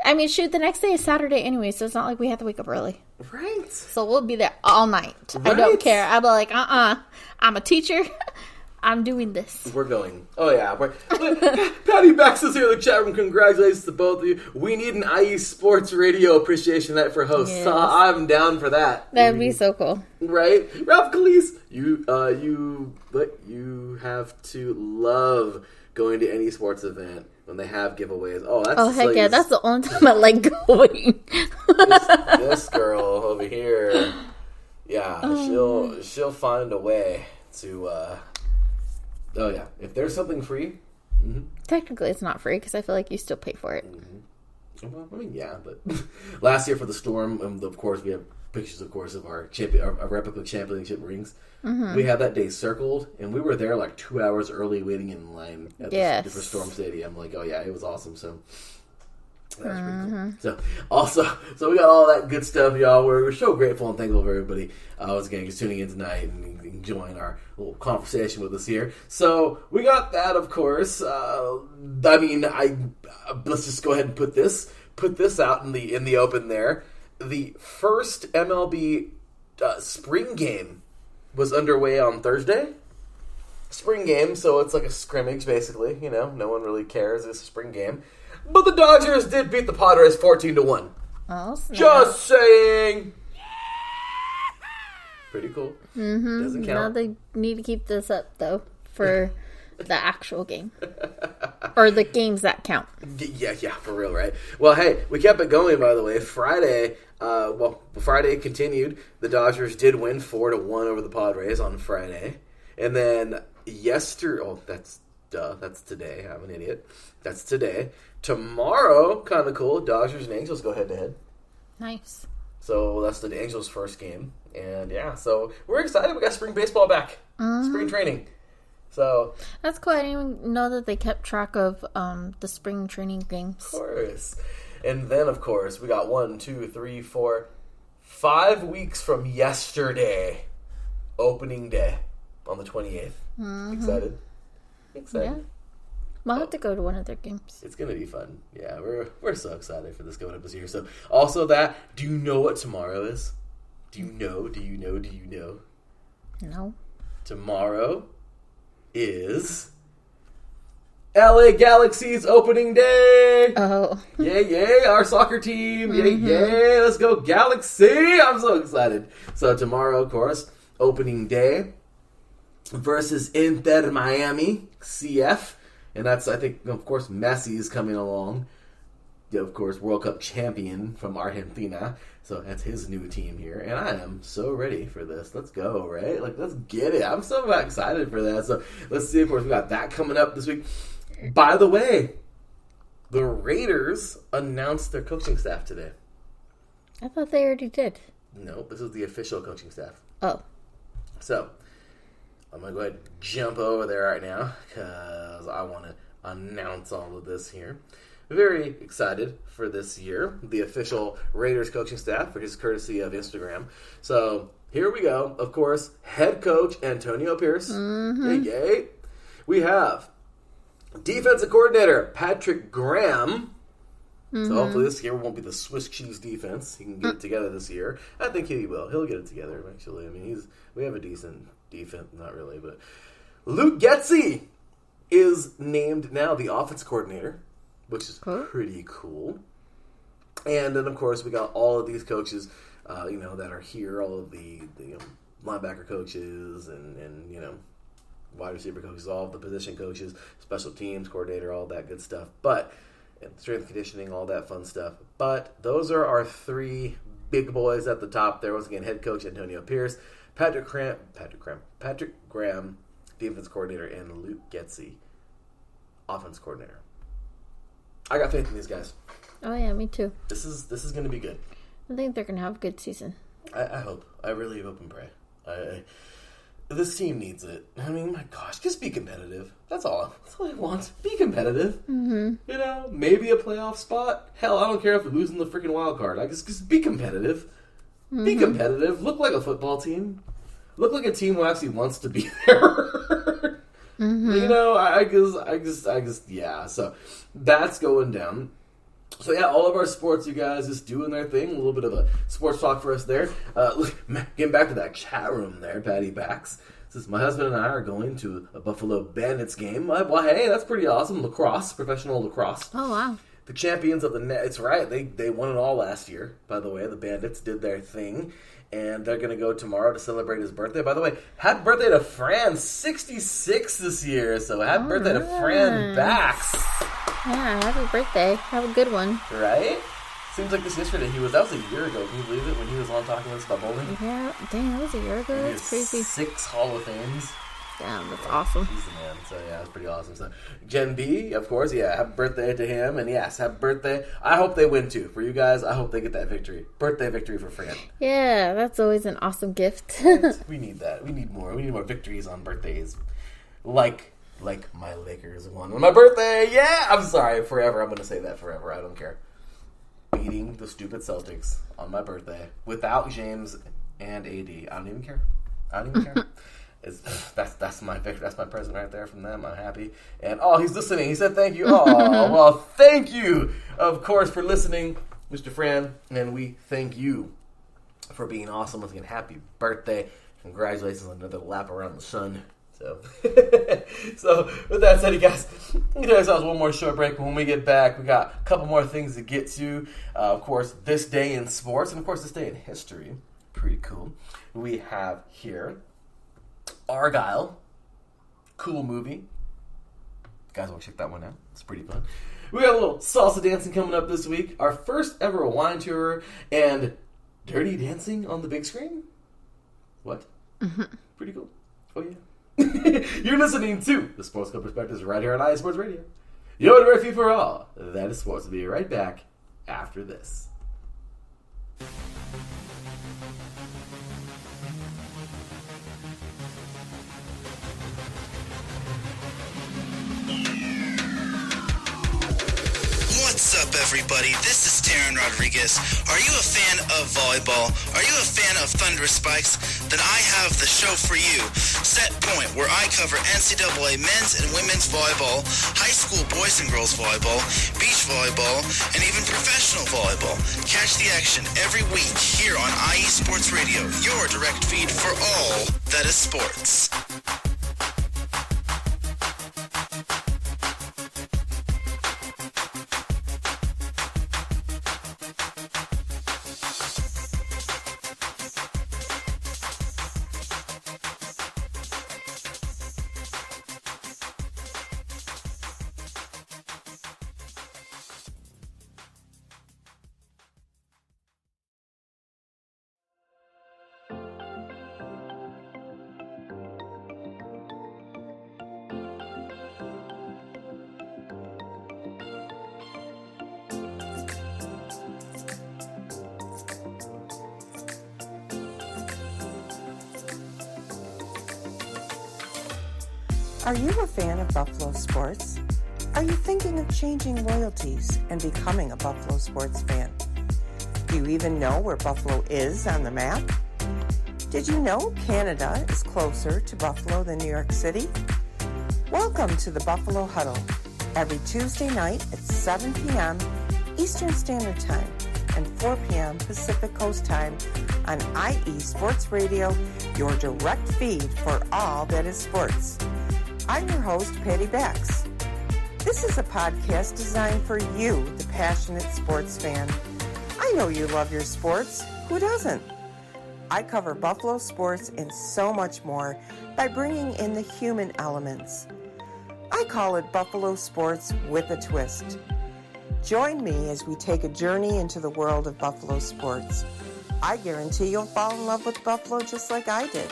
I mean, shoot, the next day is Saturday anyway, so it's not like we have to wake up early. Right. So we'll be there all night. Right. I don't care. I'll be like, I'm a teacher. I'm doing this. We're going. Oh, yeah. Patty Bax is here in the chat room. Congratulations to both of you. We need an IE Sports Radio Appreciation Night for hosts. Yes. I'm down for that. That'd be so cool. Right? Ralph Calise, you have to love going to any sports event when they have giveaways. Oh, heck yeah. That's the only time I like going. this girl over here. Yeah, she'll find a way to... Oh, yeah. If there's something free... Mm-hmm. Technically, it's not free because I feel like you still pay for it. Mm-hmm. Well, I mean, yeah, but last year for the Storm, of course, we have pictures, of course, of our replica championship rings. Mm-hmm. We had that day circled, and we were there like 2 hours early waiting in line at the Storm Stadium. Like, oh, yeah, it was awesome, so... That's pretty cool. So we got all that good stuff, y'all. We're so grateful and thankful for everybody once again just tuning in tonight and enjoying our little conversation with us here. So we got that, of course. Let's just go ahead and put this out in the open there. The first MLB spring game was underway on Thursday. Spring game, so it's like a scrimmage, basically. You know, no one really cares. It's a spring game. But the Dodgers did beat the Padres 14-1. Oh, snap. Just saying. Pretty cool. Mm-hmm. Doesn't count. Now they need to keep this up, though, for the actual game. Or the games that count. Yeah, for real, right? Well, hey, we kept it going, by the way. Friday continued. The Dodgers did win 4-1 over the Padres on Friday. And then that's today. I'm an idiot. That's today. Tomorrow, kind of cool, Dodgers and Angels go head-to-head. Nice. So that's the Angels' first game. And yeah, so we're excited. We got spring baseball back. Spring training. So that's cool. I didn't even know that they kept track of the spring training games. Of course. And then, of course, we got 5 weeks from yesterday. Opening day on the 28th. Excited? Yeah. We'll have to go to one of their games. It's going to be fun. Yeah, we're so excited for this going up this year. So, also do you know what tomorrow is? Do you know? No. Tomorrow is LA Galaxy's opening day. Oh. Yay, our soccer team. Yay, let's go Galaxy. I'm so excited. So tomorrow, of course, opening day versus Inter Miami, CF. And that's, I think, of course, Messi is coming along. Of course, World Cup champion from Argentina. So that's his new team here. And I am so ready for this. Let's go, right? Let's get it. I'm so excited for that. So let's see. Of course, we got that coming up this week. By the way, the Raiders announced their coaching staff today. I thought they already did. No, this is the official coaching staff. Oh. So I'm going to go ahead and jump over there right now because I want to announce all of this here. Very excited for this year. The official Raiders coaching staff, which is courtesy of Instagram. So here we go. Of course, head coach Antonio Pierce. Yay. We have defensive coordinator Patrick Graham. So hopefully this year won't be the Swiss cheese defense. He can get it together this year. I think he will. He'll get it together eventually. I mean, we have a decent defense. Not really, but Luke Getsy is named now the offense coordinator, which is pretty cool. And then, of course, we got all of these coaches, that are here, all of the linebacker coaches and wide receiver coaches, all of the position coaches, special teams coordinator, all that good stuff. And strength conditioning, all that fun stuff. But those are our three big boys at the top there. Once again, head coach Antonio Pierce, Patrick Graham, defense coordinator, and Luke Getsy, offense coordinator. I got faith in these guys. Oh yeah, me too. This is going to be good. I think they're going to have a good season. I hope. I really hope and pray. This team needs it. I mean, my gosh, just be competitive. That's all I want. Be competitive. Maybe a playoff spot. Hell, I don't care if we're losing the freaking wild card. I just be competitive. Be competitive. Look like a football team. Look like a team who actually wants to be there. I just, yeah. So that's going down. So yeah, all of our sports, you guys, just doing their thing. A little bit of a sports talk for us there. Getting back to that chat room there, Patty Backs says, my husband and I are going to a Buffalo Bandits game. Well, hey, that's pretty awesome. Lacrosse, professional lacrosse. Oh, wow. The champions of the net. It's right. They won it all last year, by the way. The Bandits did their thing. And they're going to go tomorrow to celebrate his birthday. By the way, happy birthday to Fran, 66 this year. So happy birthday to Fran Backs. Yeah, happy birthday. Have a good one. Right? Seems like this yesterday. That was a year ago. Can you believe it? When he was on talking to us about bowling? Yeah, dang, that was a year ago. That's crazy. 6 Hall of Fames. Damn, that's awesome. He's the man. So yeah, that's pretty awesome. So Gen B, of course, yeah, happy birthday to him. And yes, happy birthday. I hope they win too. For you guys, I hope they get that victory. Birthday victory for Fran. Yeah, that's always an awesome gift. We need that. We need more. We need more victories on birthdays. Like my Lakers won on my birthday. Yeah, I'm sorry. Forever. I'm going to say that forever. I don't care. Beating the stupid Celtics on my birthday without James and AD. I don't even care. That's my victory. That's my present right there from them. I'm happy. And he's listening. He said thank you. Well, thank you, of course, for listening, Mr. Fran. And we thank you for being awesome. Once again, happy birthday. Congratulations on another lap around the sun. So with that said, you guys, give ourselves one more short break. When we get back, we got a couple more things to get to. Of course, this day in sports, and of course, this day in history. Pretty cool. We have here Argyle, cool movie, Guys, want to check that one out. It's pretty fun. We got a little salsa dancing coming up this week. Our first ever wine tour and Dirty Dancing on the big screen. What? Mm-hmm. Pretty cool. Oh, yeah. You're listening to the Sports Club Perspectives right here on Sports Radio. You're the right feed for all. That is sports. We'll be right back after this. What's up, everybody? This is Darren Rodriguez. Are you a fan of volleyball? Are you a fan of Thunderous Spikes? Then I have the show for you, Set Point, where I cover NCAA men's and women's volleyball, high school boys and girls volleyball, beach volleyball, and even professional volleyball. Catch the action every week here on IE Sports Radio, your direct feed for all that is sports. Are you a fan of Buffalo sports? Are you thinking of changing loyalties and becoming a Buffalo sports fan? Do you even know where Buffalo is on the map? Did you know Canada is closer to Buffalo than New York City? Welcome to the Buffalo Huddle, every Tuesday night at 7 p.m. Eastern Standard Time and 4 p.m. Pacific Coast Time on IE Sports Radio, your direct feed for all that is sports. I'm your host, Patty Bax. This is a podcast designed for you, the passionate sports fan. I know you love your sports. Who doesn't? I cover Buffalo sports and so much more by bringing in the human elements. I call it Buffalo Sports with a Twist. Join me as we take a journey into the world of Buffalo sports. I guarantee you'll fall in love with Buffalo just like I did.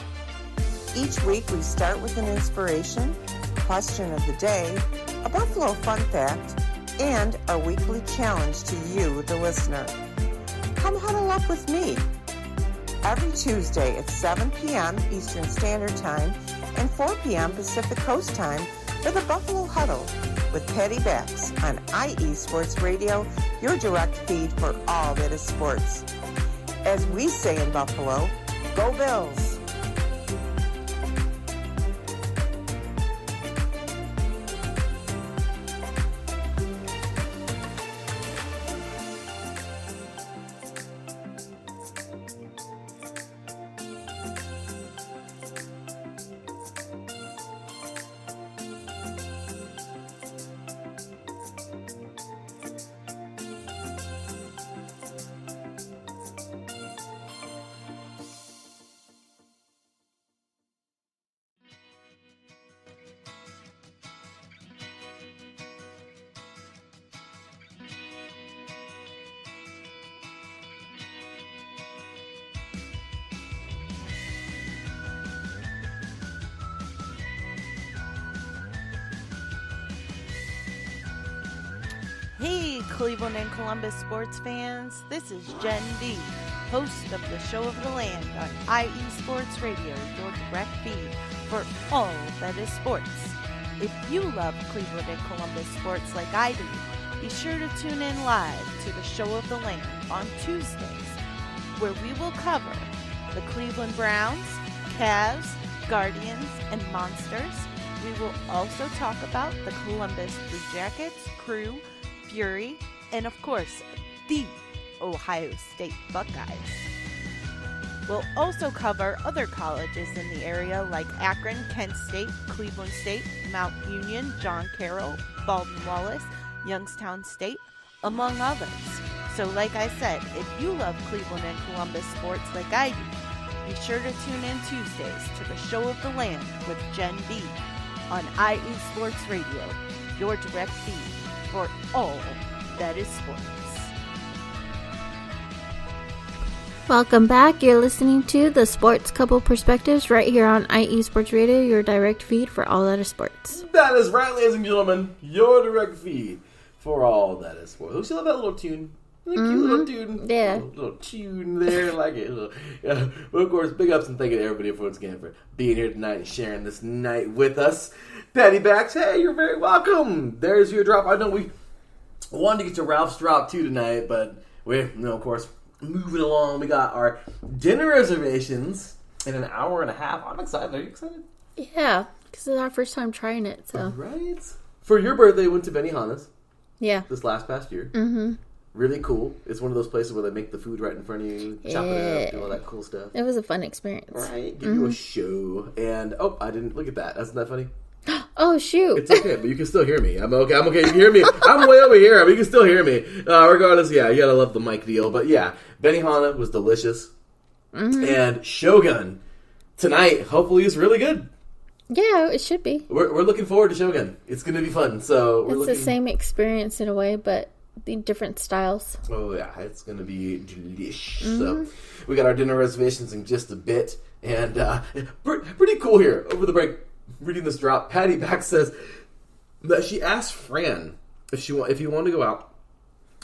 Each week we start with an inspiration, question of the day, a Buffalo fun fact, and our weekly challenge to you, the listener. Come huddle up with me every Tuesday at 7 p.m. Eastern Standard Time and 4 p.m. Pacific Coast Time for the Buffalo Huddle with Patty Bax on IE Sports Radio, your direct feed for all that is sports. As we say in Buffalo, go Bills! Hey, Cleveland and Columbus sports fans. This is Jen D, host of the Show of the Land on IE Sports Radio, your direct feed for all that is sports. If you love Cleveland and Columbus sports like I do, be sure to tune in live to the Show of the Land on Tuesdays, where we will cover the Cleveland Browns, Cavs, Guardians, and Monsters. We will also talk about the Columbus Blue Jackets, Crew, Fury, and of course, the Ohio State Buckeyes. We'll also cover other colleges in the area like Akron, Kent State, Cleveland State, Mount Union, John Carroll, Baldwin Wallace, Youngstown State, among others. So like I said, if you love Cleveland and Columbus sports like I do, be sure to tune in Tuesdays to the Show of the Land with Jen B on IE Sports Radio, your direct feed for all that is sports. Welcome back. You're listening to the Sports Couple Perspectives right here on IE Sports Radio, your direct feed for all that is sports. That is right, ladies and gentlemen. Your direct feed for all that is sports. Don't you love that little tune? Cute little tune. Yeah. Little tune there. I like it. Yeah. Well, of course, big ups and thank you to everybody once again for being here tonight and sharing this night with us. Patty Backs, hey, you're very welcome. There's your drop. I know we wanted to get to Ralph's drop too tonight, but we, of course, moving along. We got our dinner reservations in an hour and a half. I'm excited. Are you excited? Yeah, because it's our first time trying it. So right. For your birthday, we went to Benihana's. Yeah. This past year. Mm-hmm. Really cool. It's one of those places where they make the food right in front of you, chop it up, do all that cool stuff. It was a fun experience. Right. Give you a show. And, I didn't look at that. Isn't that funny? Oh, shoot. It's okay, but you can still hear me. I'm okay. You can hear me. I'm way over here, but you can still hear me. Regardless, yeah, you gotta love the mic deal. But yeah, Benihana was delicious. Mm-hmm. And Shogun tonight, hopefully, is really good. Yeah, it should be. We're looking forward to Shogun. It's going to be fun. So it's the same experience in a way, but the different styles. Oh yeah, it's going to be delish. Mm-hmm. So we got our dinner reservations in just a bit, and pretty cool here over the break. Reading this drop, Patty Back says that she asked Fran if he wanted to go out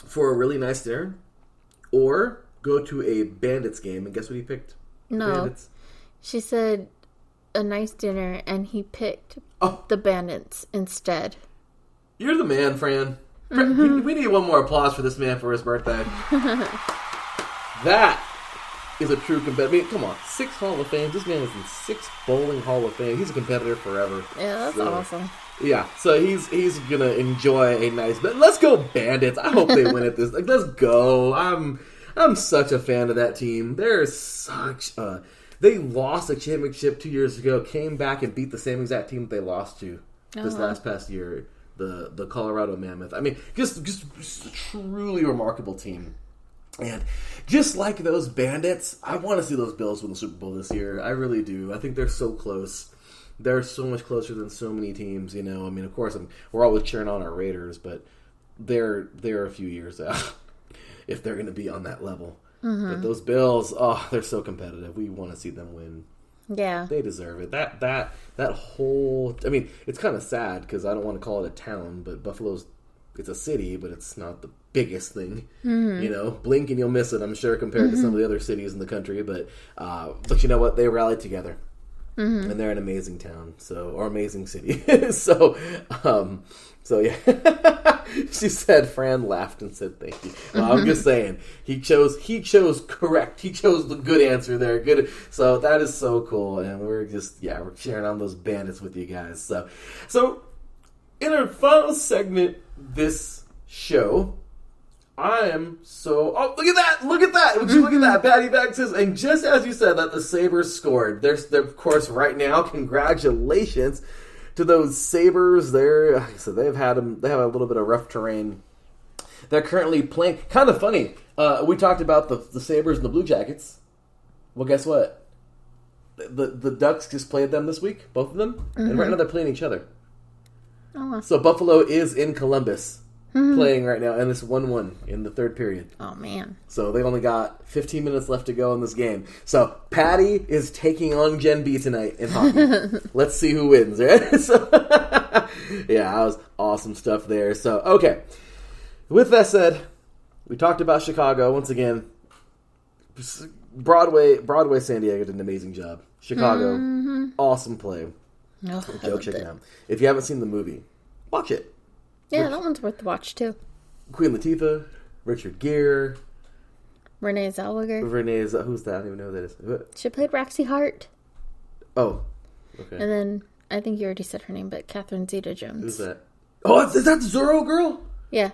for a really nice dinner or go to a Bandits game, and guess what he picked? No, Bandits. She said a nice dinner, and he picked the Bandits instead. You're the man, Fran. Mm-hmm. We need one more applause for this man for his birthday. That is a true competitor. I mean, come on, 6 Hall of Fame. This man is in 6 bowling Hall of Fame. He's a competitor forever. Yeah, that's awesome. Yeah, so he's gonna enjoy a nice. Let's go Bandits. I hope they win at this. Let's go. I'm such a fan of that team. They're such. They lost a championship 2 years ago. Came back and beat the same exact team that they lost to this past year. The Colorado Mammoth. I mean, just a truly remarkable team. And just like those Bandits, I want to see those Bills win the Super Bowl this year. I really do. I think they're so close. They're so much closer than so many teams, I mean, of course, we're always cheering on our Raiders, but they're a few years out if they're going to be on that level. Mm-hmm. But those Bills, they're so competitive. We want to see them win. Yeah. They deserve it. That whole... I mean, it's kind of sad because I don't want to call it a town, but Buffalo's... It's a city, but it's not the biggest thing. Mm-hmm. Blink and you'll miss it, I'm sure, compared to some of the other cities in the country. But you know what? They rallied together. Mm-hmm. And they're an amazing town, or amazing city. so yeah. She said, Fran laughed and said thank you. Well, I'm just saying, he chose correct. He chose the good answer there. Good. So that is so cool. And we're cheering on those Bandits with you guys. So in our final segment this show, I am so... Oh, look at that! Would you look at that? Patty Back says, and just as you said that the Sabres scored, there's of course, right now, congratulations to those Sabres. So they have a little bit of rough terrain. They're currently playing... Kind of funny. We talked about the Sabres and the Blue Jackets. Well, guess what? The Ducks just played them this week, both of them. Mm-hmm. And right now they're playing each other. Oh. So Buffalo is in Columbus playing right now, and it's 1-1 in the third period. Oh, man. So they only got 15 minutes left to go in this game. So Patty is taking on Gen B tonight in hockey. Let's see who wins, right? So, yeah, that was awesome stuff there. So, okay. With that said, we talked about Chicago. Once again, Broadway San Diego did an amazing job. Chicago, awesome play. Go check it out. If you haven't seen the movie, watch it. Yeah, that one's worth the watch too. Queen Latifah, Richard Gere, Renee Zellweger. Who's that? I don't even know who that is. She played Roxy Hart. Oh, okay. And then I think you already said her name, but Catherine Zeta-Jones. Who's that? Oh, is that the Zorro girl? Yeah.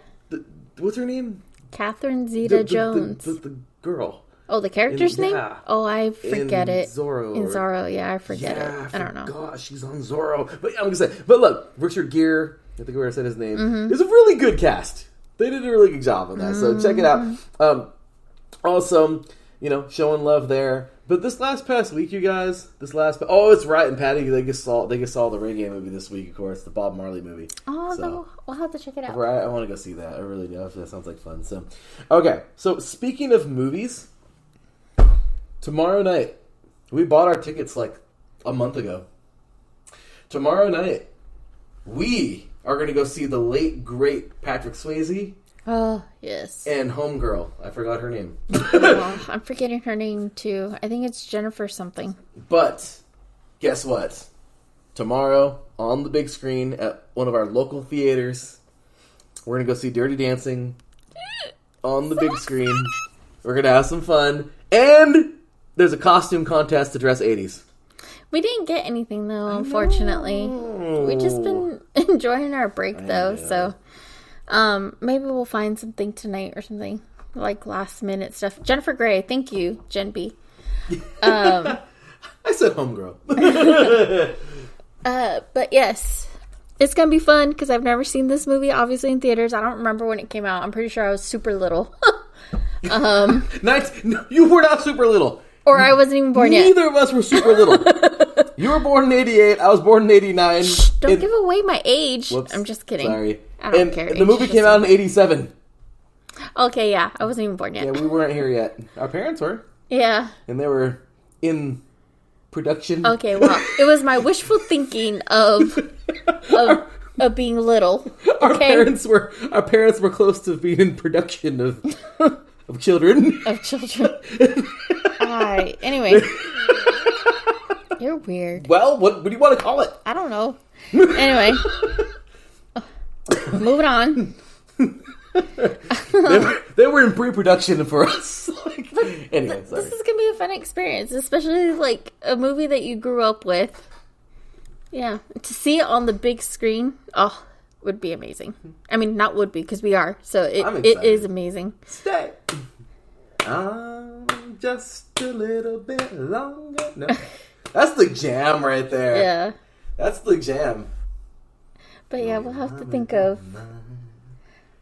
What's her name? Catherine Zeta-Jones. The girl. Oh, the character's name? Oh, I forget it. Zorro. In Zorro, yeah, I forget it. I don't know. Gosh, she's on Zorro. But I'm gonna say, but look, Richard Gere, I think we already said his name, is a really good cast. They did a really good job on that, so check it out. Also, showing love there But this past week, you guys, it's right, and Patty, they just saw the reggae movie this week, of course, the Bob Marley movie. Oh, so, no, we'll have to check it out. Right, I want to go see that. I really do. That sounds like fun. So, okay, so speaking of movies, tomorrow night, we bought our tickets like a month ago. Tomorrow night, we are going to go see the late, great Patrick Swayze. Oh, yes. And Homegirl. I forgot her name. Oh, I'm forgetting her name, too. I think it's Jennifer something. But, guess what? Tomorrow, on the big screen at one of our local theaters, we're going to go see Dirty Dancing on the big screen. We're going to have some fun. And there's a costume contest to dress 80s. We didn't get anything, though, unfortunately. We've just been enjoying our break, though, so... maybe we'll find something tonight or something, like last minute stuff. Jennifer Grey, thank you, Jen B. I said Homegirl. But yes, it's gonna be fun because I've never seen this movie, obviously, in theaters. I don't remember when it came out. I'm pretty sure I was super little. No, you were not super little. Or I wasn't even born yet. Neither of us were super little. You were born in 88. I was born in 89. Don't give away my age. Whoops. I'm just kidding. Sorry. I don't care. The movie came out in 87. Okay, yeah. I wasn't even born yet. Yeah, we weren't here yet. Our parents were. Yeah. And they were in production. Okay, well, it was my wishful thinking of being little. Our Okay? parents were close to being in production of children. Of children. Alright, anyway. You're weird. Well, what do you want to call it? I don't know. Anyway. Moving on. they were in pre-production for us. Anyway, sorry. This is going to be a fun experience, especially like a movie that you grew up with. Yeah. To see it on the big screen, would be amazing. I mean, not would be, because we are. So it is amazing. Stay. Just a little bit longer. No. That's the jam right there. Yeah. That's the jam. But yeah, we'll have to think of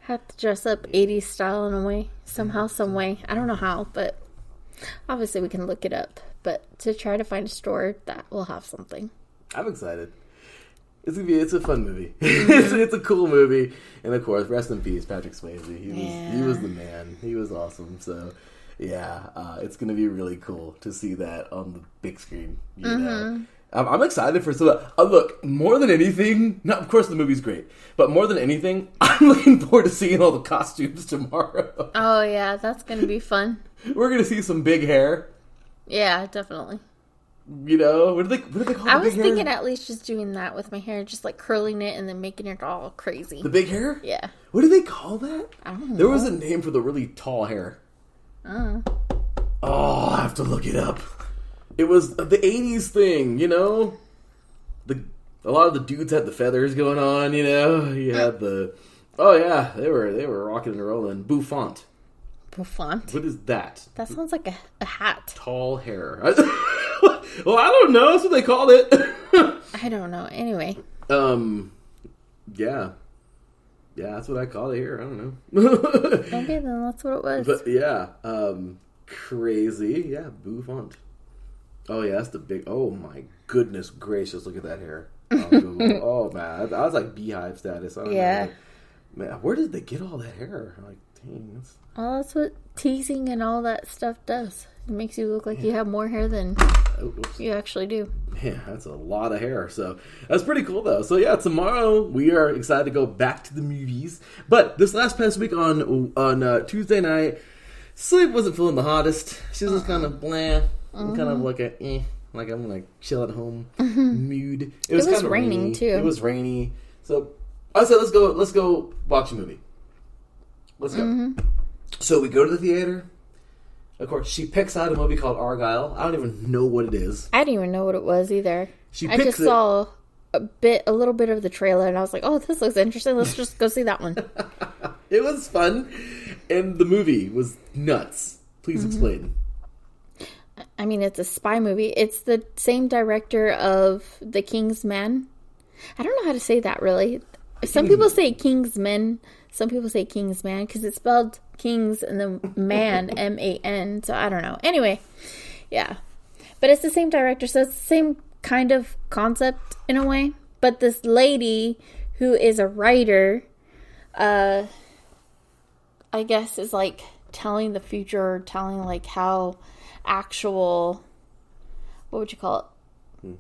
how to dress up 80s style in a way. Somehow, some way. I don't know how, but obviously we can look it up. But to try to find a store that will have something. I'm excited. It's a fun movie. It's a cool movie. And of course, rest in peace, Patrick Swayze. He was the man. He was awesome. So yeah, it's going to be really cool to see that on the big screen. You know? I'm excited for look, more than anything, of course the movie's great, but more than anything, I'm looking forward to seeing all the costumes tomorrow. Oh yeah, that's going to be fun. We're going to see some big hair. Yeah, definitely. You know, what do they call it? I was thinking at least just doing that with my hair, just like curling it and then making it all crazy. The big hair? Yeah. What do they call that? I don't know. There was a name for the really tall hair. Oh, I have to look it up. It was the 80s thing, you know? A lot of the dudes had the feathers going on, you know? You had the... Oh, yeah, they were rocking and rolling. Bouffant. Bouffant? What is that? That sounds like a hat. Tall hair. Well, I don't know. That's what they called it. I don't know. Anyway. Yeah. Yeah, that's what I called it here. I don't know. Okay, then that's what it was. But, yeah. Crazy. Yeah, Bouffant. Oh, yeah, that's the big... Oh, my goodness gracious. Look at that hair. Oh, man. I was like beehive status. I don't know. Man, where did they get all that hair? I'm like, dang. Well, that's what teasing and all that stuff does. It makes you look like you have more hair than you actually do. Man, that's a lot of hair. So that's pretty cool, though. So yeah, tomorrow we are excited to go back to the movies. But this past week on Tuesday night, sleep wasn't feeling the hottest. She was just kind of bland, kind of like like I'm like chill at home mood. It was kind of raining too. It was rainy. So I said, let's go watch a movie. Let's go. So we go to the theater. Of course, she picks out a movie called Argyle. I don't even know what it is. I didn't even know what it was either. I just saw a little bit of the trailer, and I was like, "Oh, this looks interesting. Let's just go see that one." It was fun, and the movie was nuts. Please explain. I mean, it's a spy movie. It's the same director of The King's Man. I don't know how to say that really. Some people say King's Men. Some people say King's Man because it's spelled Kings and then Man, M-A-N. So I don't know. Anyway, yeah. But it's the same director, so it's the same kind of concept in a way. But this lady who is a writer, I guess, is like telling the future, or telling like how actual, what would you call it,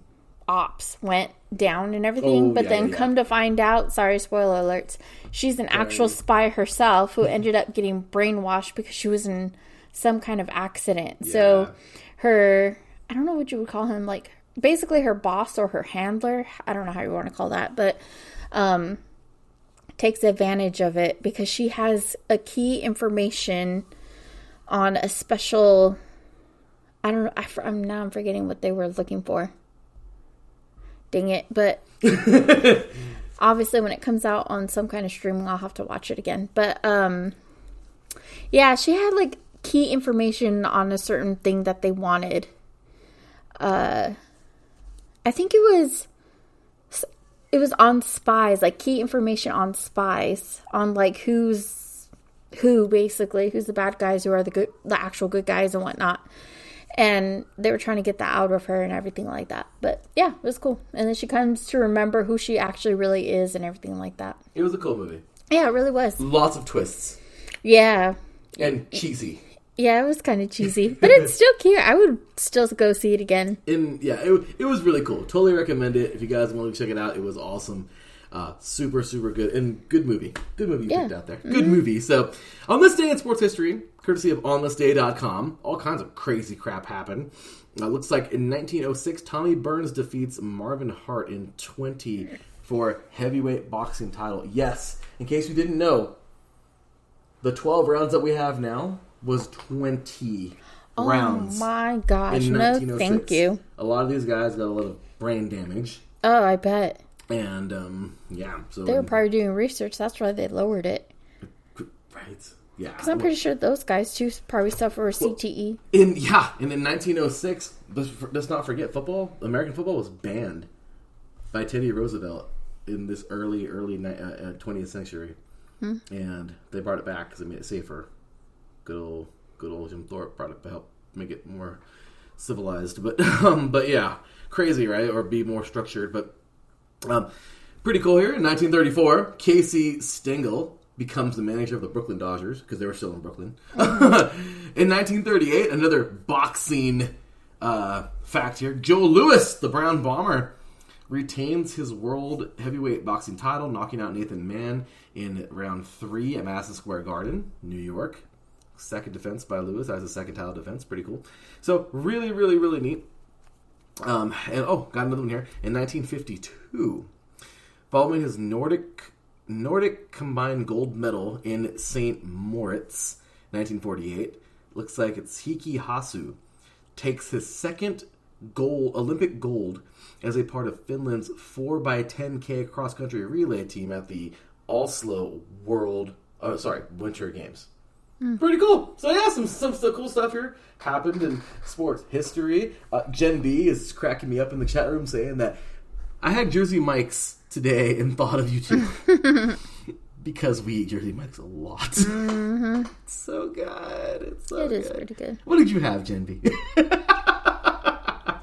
ops went down and everything. But then come to find out, sorry, spoiler alerts, she's an actual spy herself who ended up getting brainwashed because she was in some kind of accident. Yeah. So her, I don't know what you would call him, like basically her boss or her handler, I don't know how you want to call that, but takes advantage of it because she has a key information on a special, I don't know, I'm forgetting what they were looking for. Dang it. But obviously when it comes out on some kind of streaming, I'll have to watch it again. But yeah, she had like key information on a certain thing that they wanted. I think it was on spies, like key information on spies, on like who's basically, who's the bad guys, who are the actual good guys and whatnot. And they were trying to get that out of her and everything like that. But yeah, it was cool. And then she comes to remember who she actually really is and everything like that. It was a cool movie. Yeah, it really was. Lots of twists. Yeah. And cheesy. Yeah, it was kind of cheesy. But it's still cute. I would still go see it again. It was really cool. Totally recommend it. If you guys want to check it out, it was awesome. Super, super good. And good movie. Good movie you picked out there. Good movie. So, on this day in sports history, courtesy of onthisday.com, all kinds of crazy crap happened. Looks like in 1906, Tommy Burns defeats Marvin Hart in 20 for heavyweight boxing title. Yes, in case you didn't know, the 12 rounds that we have now was 20 rounds. Oh my gosh, no thank you. A lot of these guys got a lot of brain damage. Oh, I bet. And, yeah. So they were probably doing research. That's why they lowered it. Right. Yeah. Because I'm pretty sure those guys, too, probably suffer a CTE. And in 1906, let's not forget, American football was banned by Teddy Roosevelt in this early 20th century. And they brought it back because it made it safer. Good old Jim Thorpe brought it to help make it more civilized. But yeah, crazy, right? Or be more structured. But pretty cool here. In 1934, Casey Stengel becomes the manager of the Brooklyn Dodgers because they were still in Brooklyn. In 1938, another boxing fact here. Joe Louis, the Brown Bomber, retains his world heavyweight boxing title, knocking out Nathan Mann in round 3 at Madison Square Garden, New York. Second defense by Lewis as a second title defense. Pretty cool. So really, really, really neat. And got another one here. In 1952, following his Nordic combined gold medal in St. Moritz, 1948, looks like it's Heikki Hasu takes his second Olympic gold as a part of Finland's 4x10K cross-country relay team at the Oslo Winter Games. Pretty cool. So yeah, some still cool stuff here happened in sports history. Jen B is cracking me up in the chat room saying that I had Jersey Mike's today and thought of you too. Because we eat Jersey Mike's a lot. Mm-hmm. It's so good. It is pretty good. What did you have, Jen B?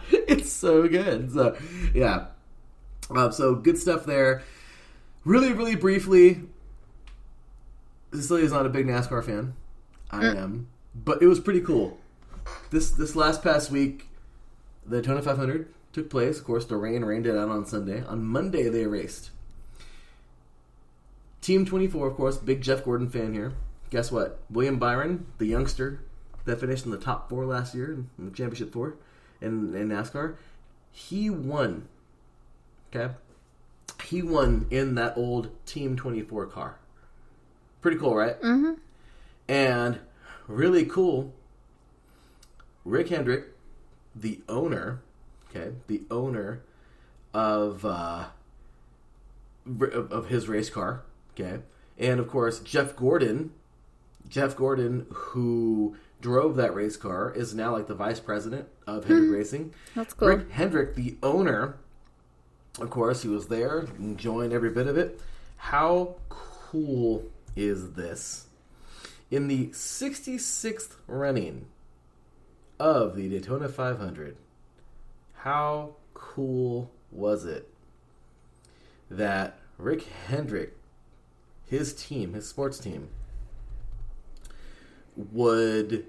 It's so good. So yeah. So good stuff there. Really, really briefly, Cecilia's not a big NASCAR fan. I am. But it was pretty cool. This last past week, the Daytona 500 took place. Of course, the rained it out on Sunday. On Monday, they raced. Team 24, of course, big Jeff Gordon fan here. Guess what? William Byron, the youngster that finished in the top 4 last year in the Championship 4 in NASCAR, he won. Okay? He won in that old Team 24 car. Pretty cool, right? Mm-hmm. And really cool, Rick Hendrick, the owner of his race car, okay, and of course Jeff Gordon, who drove that race car, is now like the vice president of Hendrick Racing. That's cool. Rick Hendrick, the owner, of course, he was there, enjoying every bit of it. How cool is this? In the 66th running of the Daytona 500, How cool was it that Rick Hendrick, his team, his sports team, would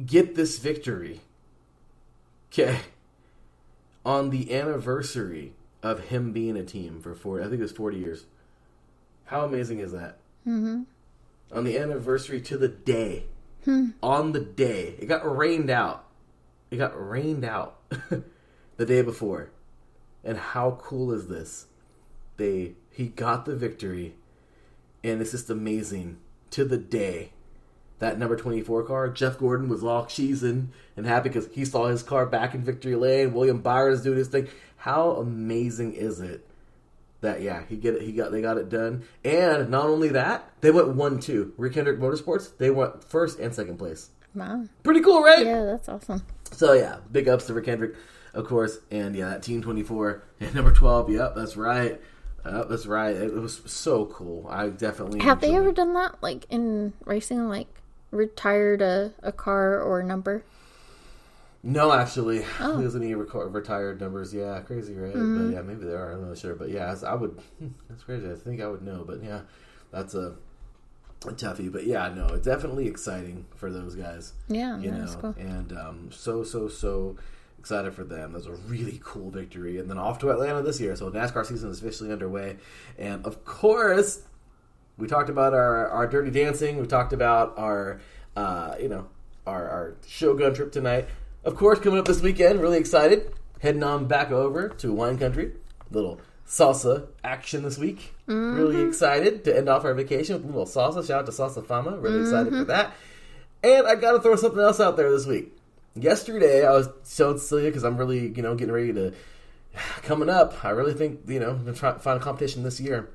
get this victory, okay, on the anniversary of him being a team for 40, I think it was 40 years. How amazing is that? Mm-hmm. On the anniversary to the day. On the day. It got rained out. It got rained out the day before. And how cool is this? He got the victory, and it's just amazing. To the day, that number 24 car, Jeff Gordon was all cheesing and happy because he saw his car back in victory lane. William Byron's doing his thing. How amazing is it that they got it done? And not only that, they went 1-2. Rick Hendrick Motorsports, they went first and second place. Wow, pretty cool, right? Yeah, that's awesome. So yeah, big ups to Rick Hendrick, of course, and yeah, that Team 24 and number 12. Yep, that's right. That's right. It was so cool. I definitely have they ever done that, like in racing, like retired a car or a number? No, actually, there's any retired numbers. Yeah, crazy, right? But yeah, maybe there are. I'm not sure, but yeah, I would. That's crazy. I think I would know, but yeah, that's a toughie. But yeah, no, it's definitely exciting for those guys. Yeah, that's cool. And so excited for them. That was a really cool victory. And then off to Atlanta this year. So NASCAR season is officially underway. And of course, we talked about our Dirty Dancing. We talked about our Shogun trip tonight. Of course, coming up this weekend, really excited. Heading on back over to wine country. Little salsa action this week. Mm-hmm. Really excited to end off our vacation with a little salsa. Shout out to Salsa Fama. Really excited for that. And I got to throw something else out there this week. Yesterday, I was showing Cecilia because I'm really, getting ready to coming up. I really think, I'm going to try to find a competition this year.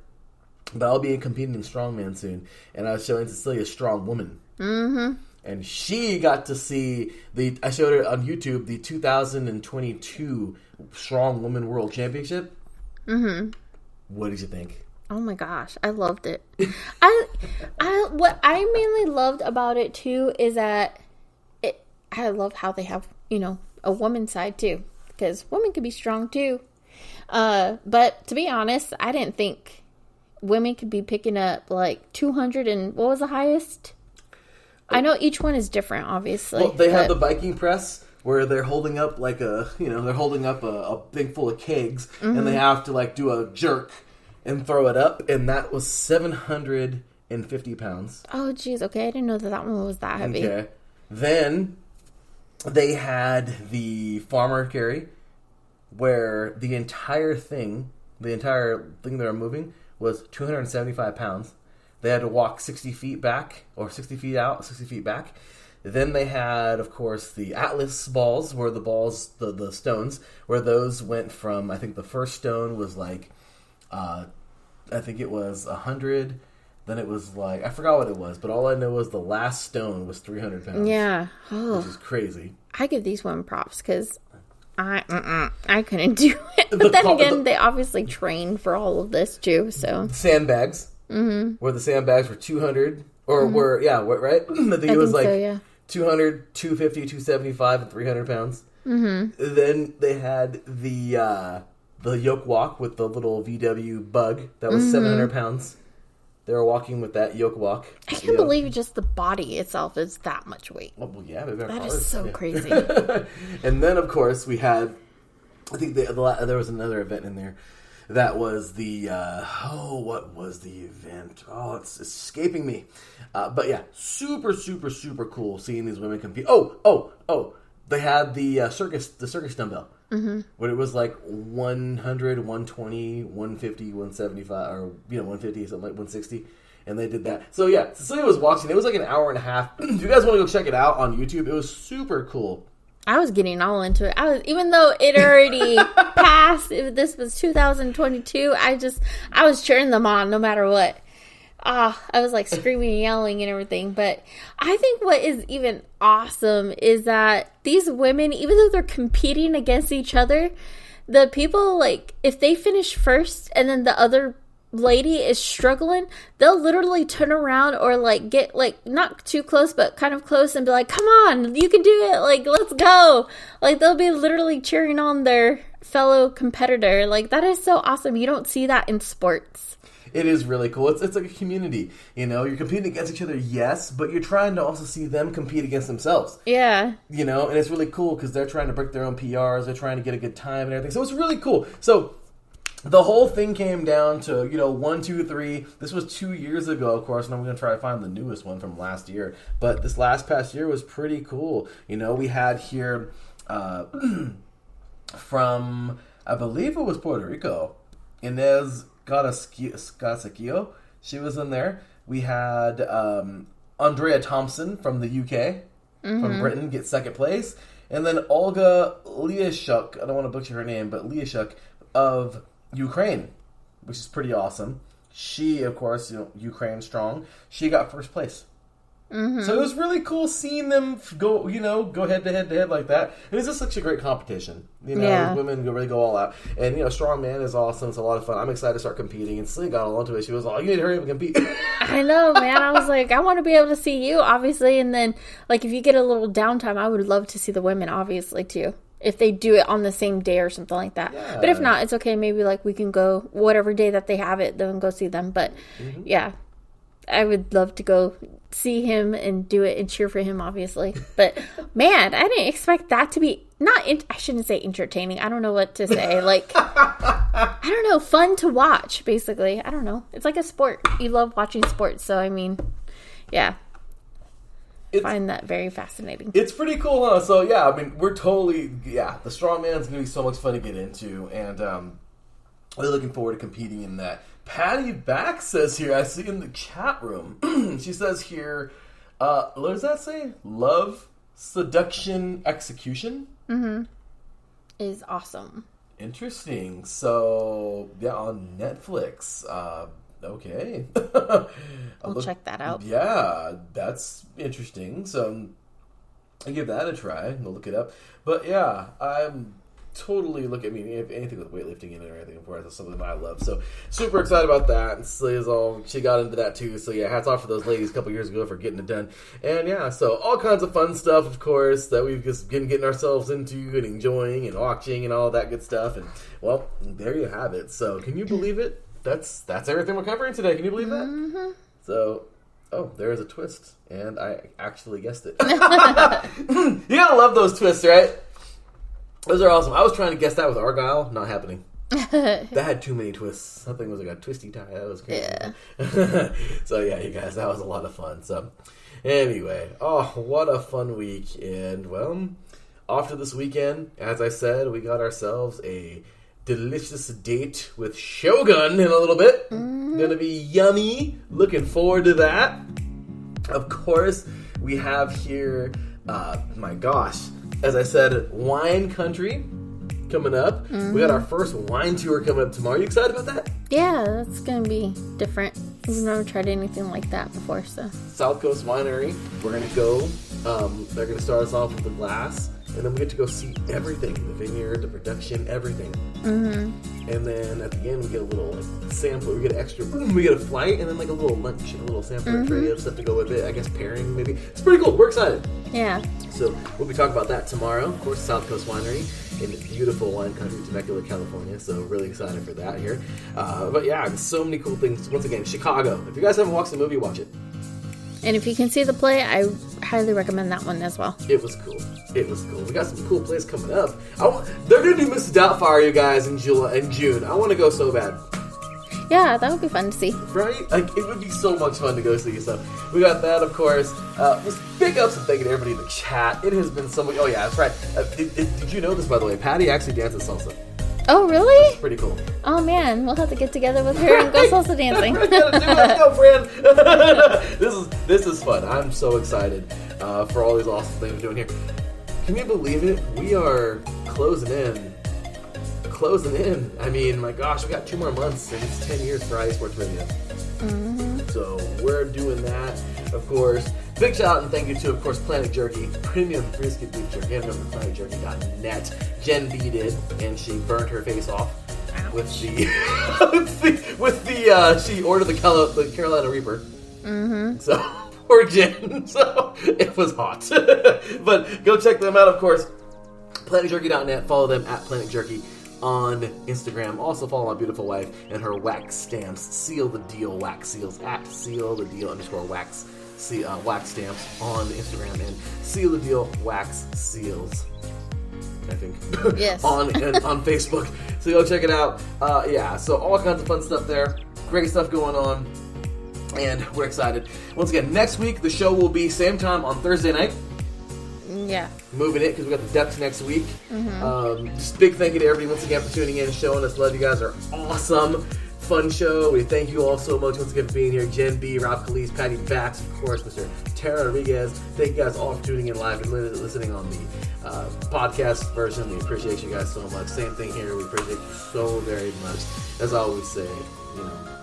But I'll be competing in strongman soon. And I was showing Cecilia Strong Woman. Mm-hmm. And she got to see I showed her on YouTube the 2022 Strong Woman World Championship. Mm-hmm. What did you think? Oh my gosh, I loved it. What I mainly loved about it too is that I love how they have, a woman's side too, because women can be strong too. But to be honest, I didn't think women could be picking up like 200 and what was the highest? I know each one is different, obviously. Well, they have the Viking press where they're holding up like a thing full of kegs, and they have to like do a jerk and throw it up, and that was 750 pounds. Oh, geez. Okay, I didn't know that one was that heavy. Okay. Then they had the farmer carry, where the entire thing they were moving was 275 pounds. They had to walk 60 feet back, or 60 feet out, 60 feet back. Then they had, of course, the Atlas balls, where the balls, the stones, where those went from, I think the first stone was like, I think it was 100. Then it was like, I forgot what it was, but all I know was the last stone was 300 pounds. Yeah. Oh. Which is crazy. I give these women props because I couldn't do it. But then again, they obviously trained for all of this too, so. Sandbags. Mm-hmm. Where the sandbags were 200, or were, right? I think it was like 200, 250, 275, and 300 pounds. Mm-hmm. Then they had the yoke walk with the little VW bug that was 700 pounds. They were walking with that yoke walk. I can't believe just the body itself is that much weight. Well, yeah. That is so crazy. And then, of course, we had, I think there was another event in there. That was the, what was the event? Oh, it's escaping me. But yeah, super, super, super cool seeing these women compete. Oh, they had the circus dumbbell. Mm-hmm. But it was like 100, 120, 150, 175, or 150, something like 160, and they did that. So yeah, Cecilia was watching. It was like an hour and a half. If you guys want to go check it out on YouTube, it was super cool. I was getting all into it. Even though it already passed, this was 2022. I was cheering them on no matter what. I was like screaming and yelling and everything. But I think what is even awesome is that these women, even though they're competing against each other, the people, like, if they finish first and then the other lady is struggling, they'll literally turn around or like get like not too close but kind of close and be like, come on, you can do it, like let's go. Like they'll be literally cheering on their fellow competitor. Like that is so awesome. You don't see that in sports. It is really cool. It's like a community, you know. You're competing against each other, yes, but you're trying to also see them compete against themselves. Yeah. You know, and it's really cool because they're trying to break their own PRs. They're trying to get a good time and everything. So it's really cool. So the whole thing came down to, 1, 2, 3. This was 2 years ago, of course, and I'm going to try to find the newest one from last year. But this past year was pretty cool. You know, we had here from, I believe it was Puerto Rico, Inez Gasakio. She was in there. We had Andrea Thompson from the UK, from Britain, get second place. And then Olga Liashuk, I don't want to butcher her name, but Liashuk of Ukraine, which is pretty awesome. She, of course, Ukraine strong. She got first place. So it was really cool seeing them go head to head like that. And it's just such a great competition. Women really go all out. And, strongman is awesome. It's a lot of fun. I'm excited to start competing. And Slee got onto it. She was like, you need to hurry up and compete. I know, man. I was like, I want to be able to see you, obviously. And then, like, if you get a little downtime, I would love to see the women, obviously, too. If they do it on the same day or something like that. Yeah. But if not, it's okay. Maybe, like, we can go whatever day that they have it, then go see them. But, yeah. I would love to go see him and do it and cheer for him, obviously. But, man, I didn't expect that to be I shouldn't say entertaining. I don't know what to say. Like, I don't know, fun to watch, basically. I don't know. It's like a sport. You love watching sports. So, I mean, yeah. I find that very fascinating. It's pretty cool, huh? So, yeah, I mean, we're totally, the strongman's going to be so much fun to get into. And really looking forward to competing in that. Patty Back says here, I see in the chat room, she says here, what does that say? Love, seduction, execution? Is awesome. Interesting. So, yeah, on Netflix. Okay. I'll check that out. Yeah, that's interesting. So, I'll give that a try. I'll look it up. But, yeah, I'm totally if anything with weightlifting in it or anything, of course, that's something that I love. So super excited about that. And she got into that too. So yeah, hats off to those ladies a couple years ago for getting it done. And yeah, so all kinds of fun stuff, of course, that we've just been getting ourselves into and enjoying and watching and all that good stuff. And well, there you have it. So can you believe it? That's everything we're covering today. Can you believe that? So, there is a twist, and I actually guessed it. You gotta love those twists, right? Those are awesome. I was trying to guess that with Argyle. Not happening. That had too many twists. Something was like a twisty tie. That was crazy. Yeah. So, yeah, you guys, that was a lot of fun. So, anyway. Oh, what a fun week. And, well, off to this weekend, as I said, we got ourselves a delicious date with Shogun in a little bit. Gonna be yummy. Looking forward to that. Of course, we have here, my gosh, as I said, wine country coming up. We got our first wine tour coming up tomorrow. Are you excited about that? Yeah, that's going to be different. We've never tried anything like that before, so. South Coast Winery. We're going to go. They're going to start us off with the glass. And then we get to go see everything. The vineyard, the production, everything. And then at the end, we get a little sample. We get extra. We get a flight and then like a little lunch and a little sampler tray of stuff to go with it. I guess pairing maybe. It's pretty cool. We're excited. Yeah. So we'll be talking about that tomorrow. Of course, South Coast Winery in the beautiful wine country, Temecula, California. So really excited for that here. But yeah, so many cool things. Once again, Chicago. If you guys haven't watched the movie, watch it. And if you can see the play, I highly recommend that one as well. It was cool. We got some cool plays coming up. They're going to do Mrs. Doubtfire, you guys, in June. I want to go so bad. Yeah, that would be fun to see. Right? Like, it would be so much fun to go see. So we got that, of course. Just big ups and thank you to everybody in the chat. It has been so much. Oh, yeah, that's right. Did you know this, by the way? Patty actually dances salsa. Oh, really? It's pretty cool. Oh, man. We'll have to get together with her and go salsa dancing. Let's go, friend. This is fun. I'm so excited for all these awesome things we're doing here. Can you believe it? We are closing in. I mean, my gosh, we got 2 more months and it's 10 years for IE Sports Radio. So we're doing that, of course. Big shout out and thank you to, of course, Planet Jerky, premium brisket beef jerky. And remember, planetjerky.net. Jen B did, and she burned her face off with the she ordered the Carolina Reaper. Mm-hmm. So poor Jen. So it was hot. But go check them out, of course. PlanetJerky.net. Follow them at Planet Jerky on Instagram. Also follow my beautiful wife and her wax stamps. Seal the Deal wax seals at Seal the Deal _wax. Wax stamps on Instagram and Seal the Deal wax seals. I think. Yes. on Facebook. So go check it out. So all kinds of fun stuff there. Great stuff going on. And we're excited. Once again, next week the show will be same time on Thursday night. Yeah. Moving it because we got the depths next week. Mm-hmm. Just big thank you to everybody once again for tuning in and showing us love. You guys are awesome. Fun show. We thank you all so much once again for being here. Jen B, Rob Calise, Patty Bax, of course, Mr. Tara Rodriguez. Thank you guys all for tuning in live and listening on the podcast version. We appreciate you guys so much. Same thing here. We appreciate you so very much. As I always say,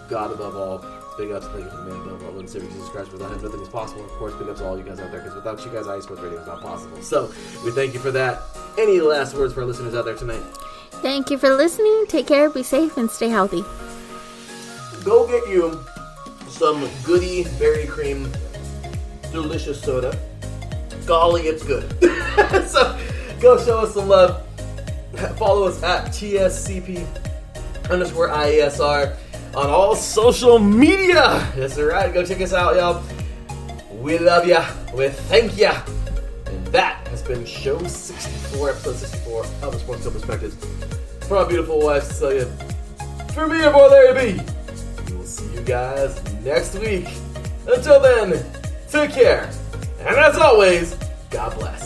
God above all. Big ups, thank you for the man above all. Lord and Savior Jesus Christ. Without him, nothing is possible. Of course, big ups to all you guys out there, because without you guys, IE Sports Radio is not possible. So, we thank you for that. Any last words for our listeners out there tonight? Thank you for listening. Take care, be safe, and stay healthy. Go get you some Goody Berry Cream delicious soda. Golly, it's good. So, go show us some love. Follow us at TSCP_IESR on all social media. That's right. Go check us out, y'all. We love ya. We thank ya. And that has been show 64, episode 64 of the Sports Code Perspectives. For our beautiful wife, Cecilia. For me, your boy Larry B. We will see you guys next week. Until then, take care. And as always, God bless.